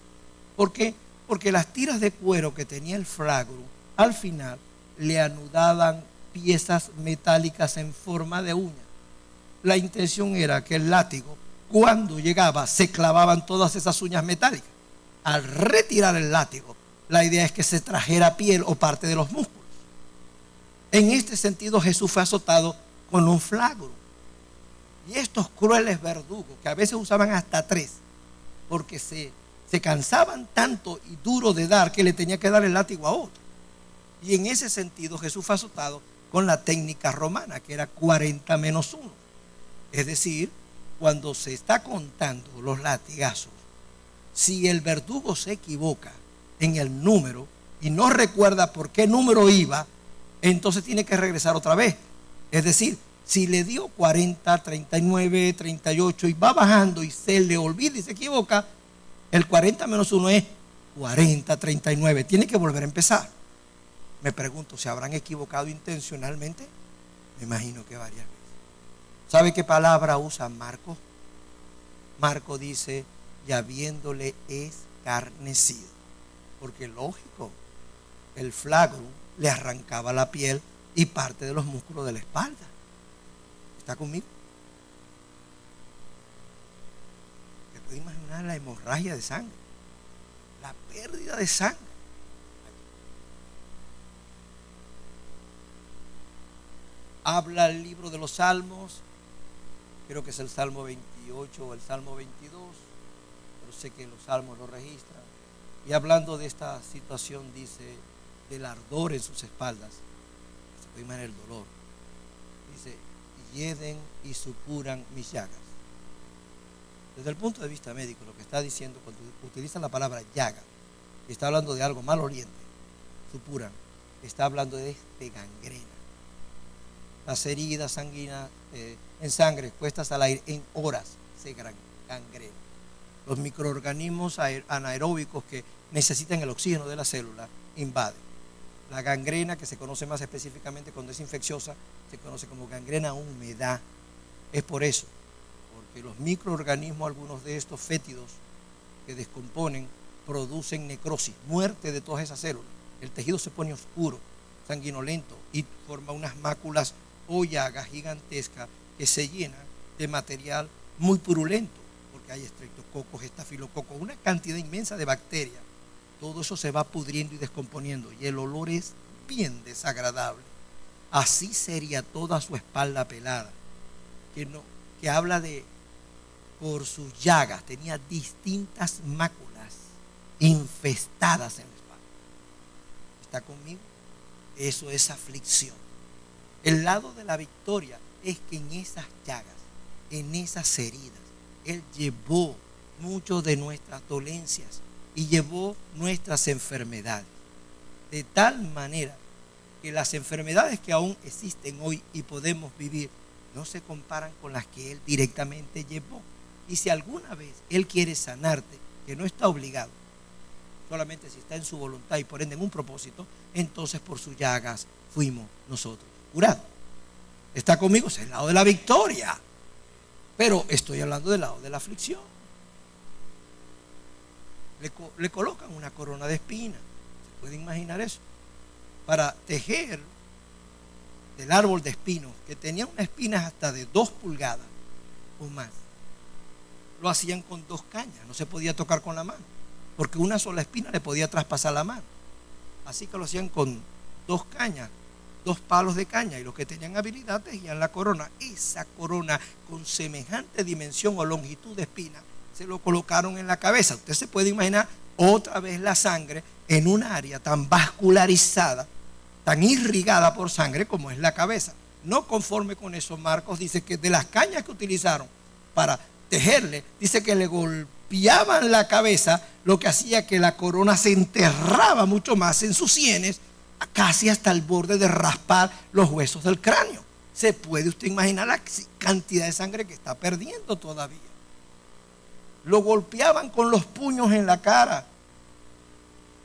¿Por qué? Porque las tiras de cuero que tenía el flagrum al final le anudaban piezas metálicas en forma de uña. La intención era que el látigo, cuando llegaba, se clavaban todas esas uñas metálicas. Al retirar el látigo, la idea es que se trajera piel o parte de los músculos. En este sentido, Jesús fue azotado con un flagrum. Y estos crueles verdugos, que a veces usaban hasta 3, porque se cansaban tanto y duro de dar que le tenía que dar el látigo a otro. Y en ese sentido, Jesús fue azotado con la técnica romana, que era 40 menos 1. Es decir, cuando se está contando los latigazos, si el verdugo se equivoca en el número y no recuerda por qué número iba, entonces tiene que regresar otra vez. Es decir, si le dio 40, 39, 38 y va bajando y se le olvida y se equivoca, el 40 menos 1 es 40, 39. Tiene que volver a empezar. Me pregunto, ¿se habrán equivocado intencionalmente? Me imagino que varias veces. ¿Sabe qué palabra usa Marcos Marco dice, y habiéndole escarnecido. Porque lógico, el flagrum le arrancaba la piel y parte de los músculos de la espalda. ¿Está conmigo? ¿Se puede imaginar la hemorragia de sangre? La pérdida de sangre. Habla el libro de los Salmos, creo que es el Salmo 28 o el Salmo 22, pero sé que los Salmos lo registran. Y hablando de esta situación dice, del ardor en sus espaldas, se puede imaginar el dolor. Dice, hieden y supuran mis llagas. Desde el punto de vista médico, lo que está diciendo cuando utilizan la palabra llaga, está hablando de algo maloliente, supuran, está hablando de gangrena. Las heridas sanguíneas en sangre puestas al aire en horas se gangrena. Los microorganismos anaeróbicos que necesitan el oxígeno de la célula invaden. La gangrena, que se conoce más específicamente cuando es infecciosa, se conoce como gangrena húmeda. Es por eso, porque los microorganismos, algunos de estos fétidos que descomponen, producen necrosis, muerte de todas esas células. El tejido se pone oscuro, sanguinolento y forma unas máculas o llagas gigantescas que se llenan de material muy purulento, porque hay estreptococos, estafilococos, una cantidad inmensa de bacterias. Todo eso se va pudriendo y descomponiendo y el olor es bien desagradable. Así sería toda su espalda pelada, que habla de, por sus llagas, tenía distintas máculas infestadas en la espalda. ¿Está conmigo? Eso es aflicción. El lado de la victoria es que en esas llagas, en esas heridas, Él llevó muchas de nuestras dolencias y llevó nuestras enfermedades. De tal manera que las enfermedades que aún existen hoy y podemos vivir no se comparan con las que Él directamente llevó. Y si alguna vez Él quiere sanarte, que no está obligado, solamente si está en su voluntad y por ende en un propósito, entonces por sus llagas fuimos nosotros curados. ¿Está conmigo? Es el lado de la victoria. Pero estoy hablando del lado de la aflicción. Le colocan una corona de espinas. ¿Se puede imaginar eso? Para tejer del árbol de espinos, que tenía unas espinas hasta de 2 pulgadas o más, lo hacían con 2 cañas. No se podía tocar con la mano, porque una sola espina le podía traspasar la mano. Así que lo hacían con 2 cañas, 2 palos de caña, y los que tenían habilidad tejían la corona. Esa corona con semejante dimensión o longitud de espina se lo colocaron en la cabeza. Usted se puede imaginar otra vez la sangre en un área tan vascularizada, tan irrigada por sangre como es la cabeza. No conforme con eso, Marcos dice que de las cañas que utilizaron para tejerle, dice que le golpeaban la cabeza, lo que hacía que la corona se enterraba mucho más en sus sienes, casi hasta el borde de raspar los huesos del cráneo. ¿Se puede usted imaginar la cantidad de sangre que está perdiendo todavía? Lo golpeaban con los puños en la cara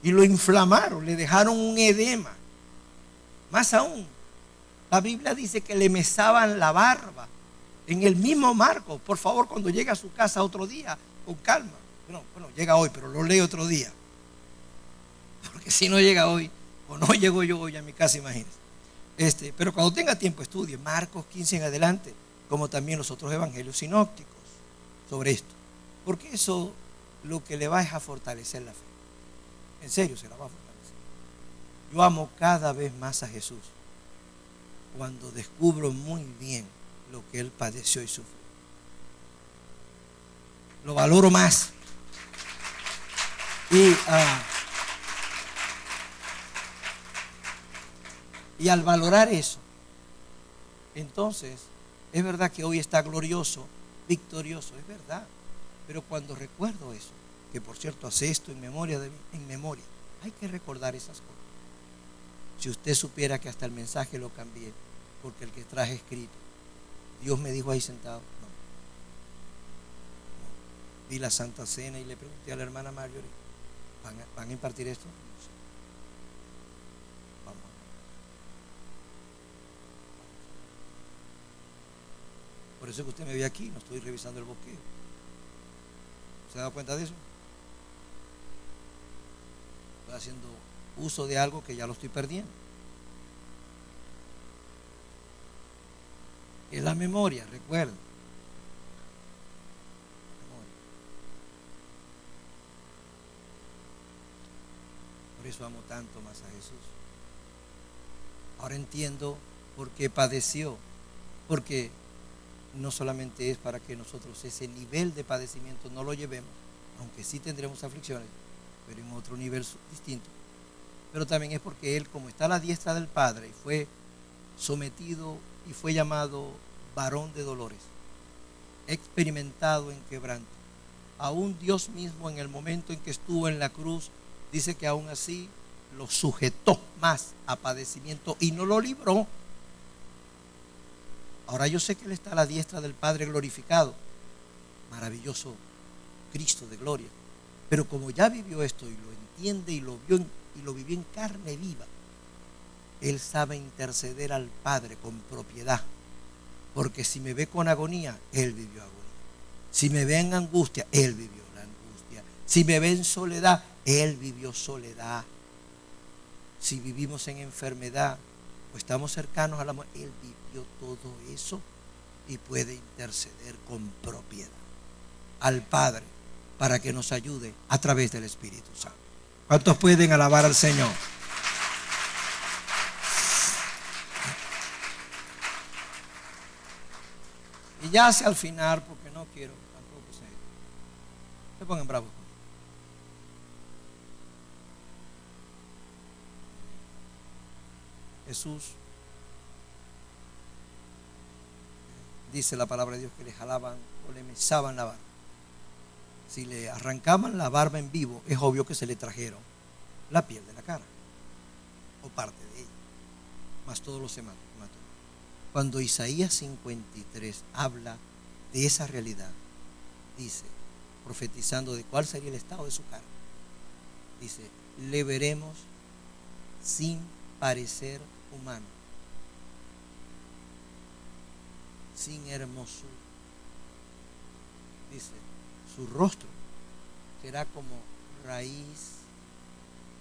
y lo inflamaron, le dejaron un edema. Más aún, la Biblia dice que le mesaban la barba. En el mismo Marcos, por favor, cuando llegue a su casa otro día, con calma. Bueno, llega hoy, pero lo lee otro día. Porque si no llega hoy, o no llego yo hoy a mi casa, imagínense. Pero cuando tenga tiempo, estudie Marcos 15 en adelante, como también los otros evangelios sinópticos sobre esto. Porque eso lo que le va es a fortalecer la fe. En serio, se la va a fortalecer. Yo amo cada vez más a Jesús cuando descubro muy bien lo que Él padeció y sufrió. Lo valoro más. Y al valorar eso, entonces, es verdad que hoy está glorioso, victorioso, es verdad. Pero cuando recuerdo eso, que por cierto hace esto en memoria de mí, hay que recordar esas cosas. Si usted supiera que hasta el mensaje lo cambié, porque el que traje escrito, Dios me dijo ahí sentado, no. Vi la Santa Cena y le pregunté a la hermana Marjorie, ¿van a impartir esto? No sé. Vamos. Por eso es que usted me ve aquí, no estoy revisando el bosqueo. ¿Se ha dado cuenta de eso? Estoy haciendo uso de algo que ya lo estoy perdiendo. Es la memoria, recuerda. Por eso amo tanto más a Jesús. Ahora entiendo por qué padeció. Porque no solamente es para que nosotros ese nivel de padecimiento no lo llevemos, aunque sí tendremos aflicciones, pero en otro nivel distinto. Pero también es porque Él, como está a la diestra del Padre, fue sometido y fue llamado varón de dolores, experimentado en quebranto. Aún Dios mismo, en el momento en que estuvo en la cruz, dice que aún así lo sujetó más a padecimiento y no lo libró. Ahora yo sé que Él está a la diestra del Padre glorificado, maravilloso Cristo de gloria, pero como ya vivió esto y lo entiende y lo vio y lo vivió en carne viva, Él sabe interceder al Padre con propiedad, porque si me ve con agonía, Él vivió agonía. Si me ve en angustia, Él vivió la angustia. Si me ve en soledad, Él vivió soledad. Si vivimos en enfermedad o estamos cercanos a la muerte, Él vivió todo eso y puede interceder con propiedad al Padre para que nos ayude a través del Espíritu Santo. ¿Cuántos pueden alabar al Señor? Y ya hacia el final, porque no quiero tampoco se pongan bravos. Jesús, dice la palabra de Dios, que le jalaban o le mesaban la barba. Si le arrancaban la barba en vivo, es obvio que se le trajeron la piel de la cara o parte de ella, más todos los demás. Cuando Isaías 53 habla de esa realidad, dice, profetizando de cuál sería el estado de su cara, dice, le veremos sin parecer humano, sin hermosura. Dice, su rostro será como raíz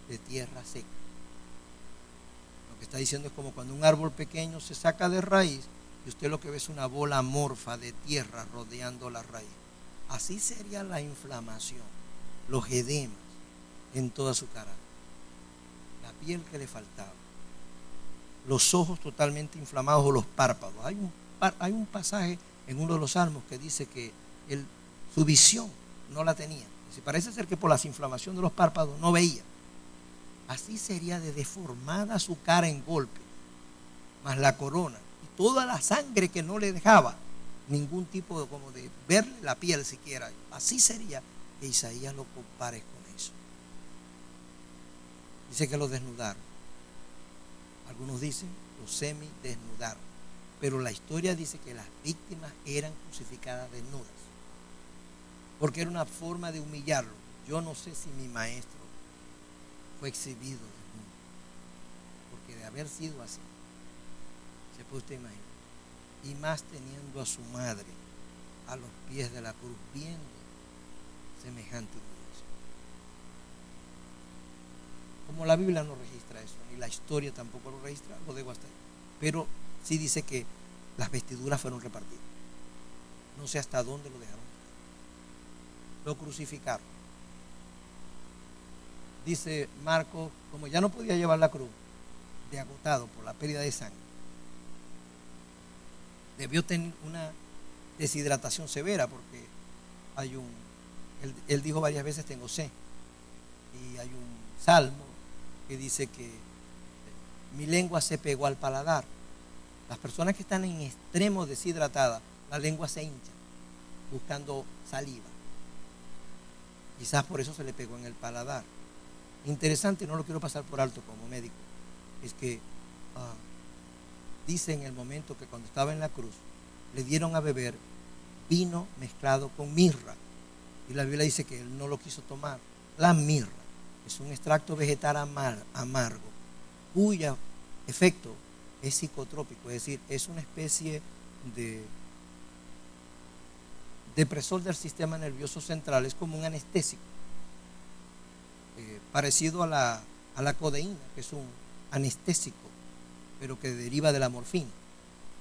de tierra seca. Lo que está diciendo es como cuando un árbol pequeño se saca de raíz y usted lo que ve es una bola amorfa de tierra rodeando la raíz. Así sería la inflamación, los edemas en toda su cara, la piel que le faltaba, los ojos totalmente inflamados o los párpados. Hay un pasaje en uno de los salmos que dice que su visión no la tenía. Si parece ser que por la inflamación de los párpados no veía. Así sería de deformada su cara en golpe, más la corona y toda la sangre que no le dejaba ningún tipo de verle la piel siquiera. Así sería que Isaías lo compare con eso. Dice que lo desnudaron. Algunos dicen lo semi-desnudaron. Pero la historia dice que las víctimas eran crucificadas desnudas, porque era una forma de humillarlo. Yo no sé si mi maestro fue exhibido desnudo, porque de haber sido así, se puede usted imaginar, y más teniendo a su madre a los pies de la cruz viendo semejante humillación. Como la Biblia no registra eso, ni la historia tampoco lo registra, lo dejo hasta ahí. Pero sí dice que las vestiduras fueron repartidas. No sé hasta dónde lo dejaron. Lo crucificaron. Dice Marcos, como ya no podía llevar la cruz, de agotado por la pérdida de sangre, debió tener una deshidratación severa, porque él dijo varias veces tengo sed, y hay un salmo que dice que mi lengua se pegó al paladar. Las personas que están en extremo deshidratadas, la lengua se hincha buscando saliva. Quizás por eso se le pegó en el paladar. Interesante, no lo quiero pasar por alto como médico, es que dice en el momento que cuando estaba en la cruz le dieron a beber vino mezclado con mirra, y la Biblia dice que él no lo quiso tomar. La mirra es un extracto vegetal amargo, cuyo efecto es psicotrópico, es decir, es una especie depresor del sistema nervioso central, es como un anestésico, parecido a la codeína, que es un anestésico, pero que deriva de la morfina.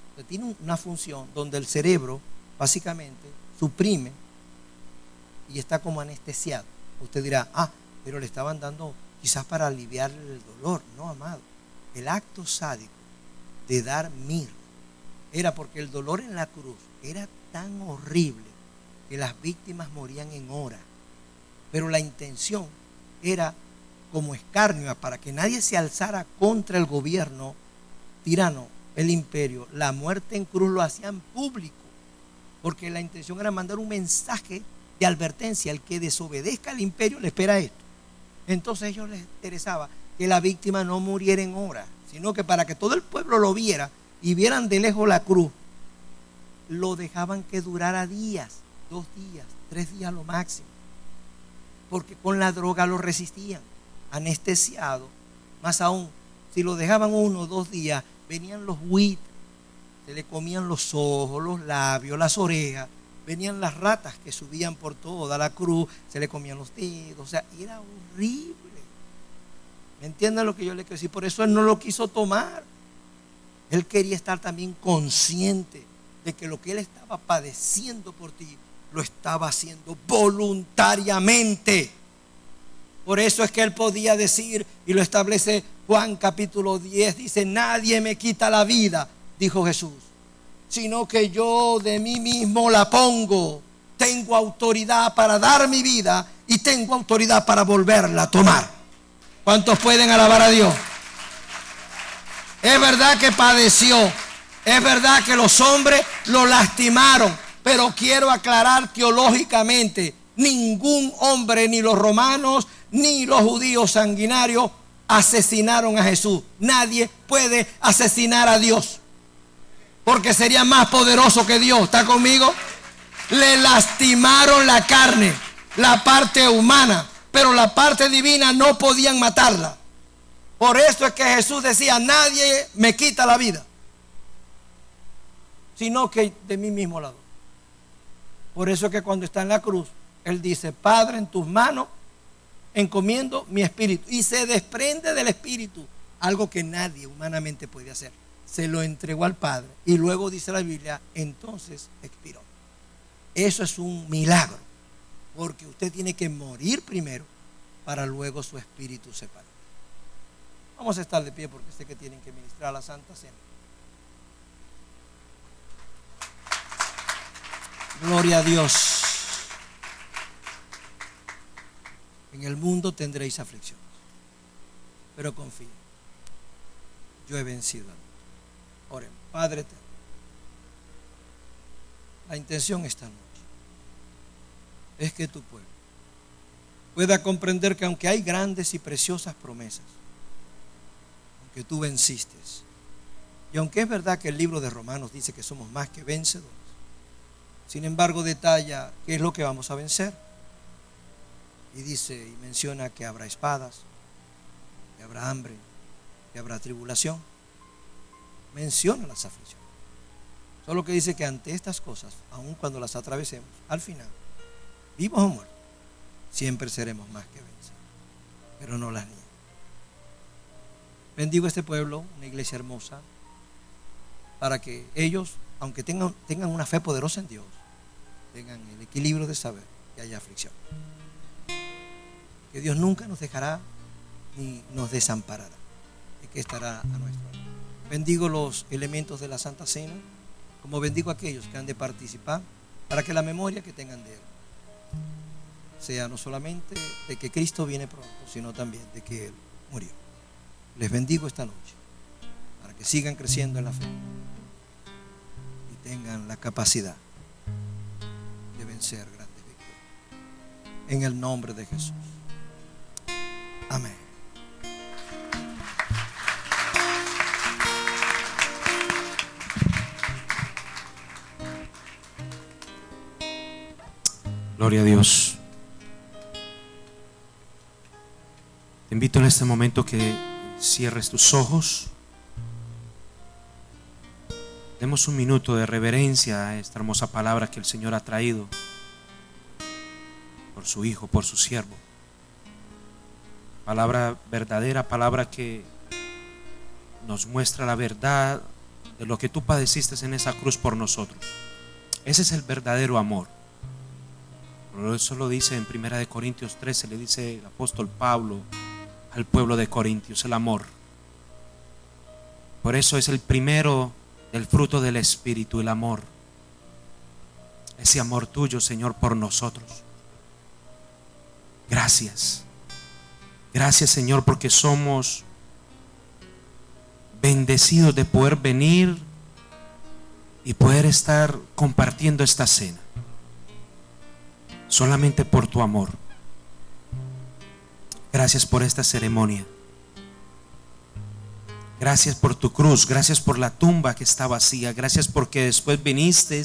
Entonces, tiene una función donde el cerebro básicamente suprime y está como anestesiado. Usted dirá, pero le estaban dando quizás para aliviar el dolor. No, amado, el acto sádico de dar mirra era porque el dolor en la cruz era tan horrible que las víctimas morían en horas, pero la intención era como escarnio para que nadie se alzara contra el gobierno tirano, el imperio. La muerte en cruz lo hacían público, porque la intención era mandar un mensaje de advertencia: el que desobedezca al imperio le espera esto. Entonces a ellos les interesaba que la víctima no muriera en horas, sino que para que todo el pueblo lo viera y vieran de lejos la cruz, lo dejaban que durara días, 2 días, 3 días lo máximo, porque con la droga lo resistían, anestesiado. Más aún, si lo dejaban 1 o 2 días, venían los buitres, se le comían los ojos, los labios, las orejas, venían las ratas que subían por toda la cruz, se le comían los dedos, o sea, era horrible. ¿Me entienden lo que yo le quiero decir? Por eso él no lo quiso tomar. Él quería estar también consciente de que lo que él estaba padeciendo por ti, lo estaba haciendo voluntariamente. Por eso es que él podía decir, y lo establece Juan capítulo 10, dice: nadie me quita la vida, dijo Jesús, sino que yo de mí mismo la pongo. Tengo autoridad para dar mi vida y tengo autoridad para volverla a tomar. ¿Cuántos pueden alabar a Dios? Es verdad que padeció, es verdad que los hombres lo lastimaron, pero quiero aclarar teológicamente: ningún hombre, ni los romanos ni los judíos sanguinarios, asesinaron a Jesús. Nadie puede asesinar a Dios, porque sería más poderoso que Dios. ¿Está conmigo? Le lastimaron la carne, la parte humana, pero la parte divina no podían matarla. Por eso es que Jesús decía: nadie me quita la vida, sino que de mí mismo la doy. Por eso es que cuando está en la cruz, él dice: Padre, en tus manos encomiendo mi espíritu. Y se desprende del espíritu, algo que nadie humanamente puede hacer. Se lo entregó al Padre, y luego dice la Biblia, entonces expiró. Eso es un milagro, porque usted tiene que morir primero para luego su espíritu separar. Vamos a estar de pie, porque sé que tienen que ministrar la Santa Cena. Gloria a Dios. En el mundo tendréis aflicciones, pero confíen, yo he vencido al mundo. Oren. Padre eterno, la intención esta noche es que tu pueblo pueda comprender que aunque hay grandes y preciosas promesas, aunque tú venciste, y aunque es verdad que el libro de Romanos dice que somos más que vencedores, sin embargo detalla qué es lo que vamos a vencer. Y dice y menciona que habrá espadas, que habrá hambre, que habrá tribulación. Menciona las aflicciones. Solo que dice que ante estas cosas, aun cuando las atravesemos, al final, vivos o muertos, siempre seremos más que vencedores. Pero no las niegues. Bendigo a este pueblo, una iglesia hermosa, para que ellos, aunque tengan una fe poderosa en Dios, tengan el equilibrio de saber que hay aflicción. Que Dios nunca nos dejará ni nos desamparará, y que estará a nuestro lado. Bendigo los elementos de la Santa Cena, como bendigo a aquellos que han de participar, para que la memoria que tengan de Él sea no solamente de que Cristo viene pronto, sino también de que Él murió. Les bendigo esta noche, para que sigan creciendo en la fe y tengan la capacidad de vencer grandes victorias. En el nombre de Jesús. Amén. Gloria a Dios. Te invito en este momento que cierres tus ojos. Demos un minuto de reverencia a esta hermosa palabra que el Señor ha traído. por su Hijo, por su siervo. Palabra verdadera, palabra que nos muestra la verdad de lo que tú padeciste en esa cruz por nosotros. Ese es el verdadero amor. Por eso lo dice en 1 Corintios 13, le dice el apóstol Pablo al pueblo de Corintios, el amor. Por eso es el primero del fruto del Espíritu, el amor. Ese amor tuyo, Señor, por nosotros. Gracias. Gracias, Señor, porque somos bendecidos de poder venir y poder estar compartiendo esta cena. Solamente por tu amor. Gracias por esta ceremonia. Gracias por tu cruz. Gracias por la tumba que está vacía. Gracias porque después viniste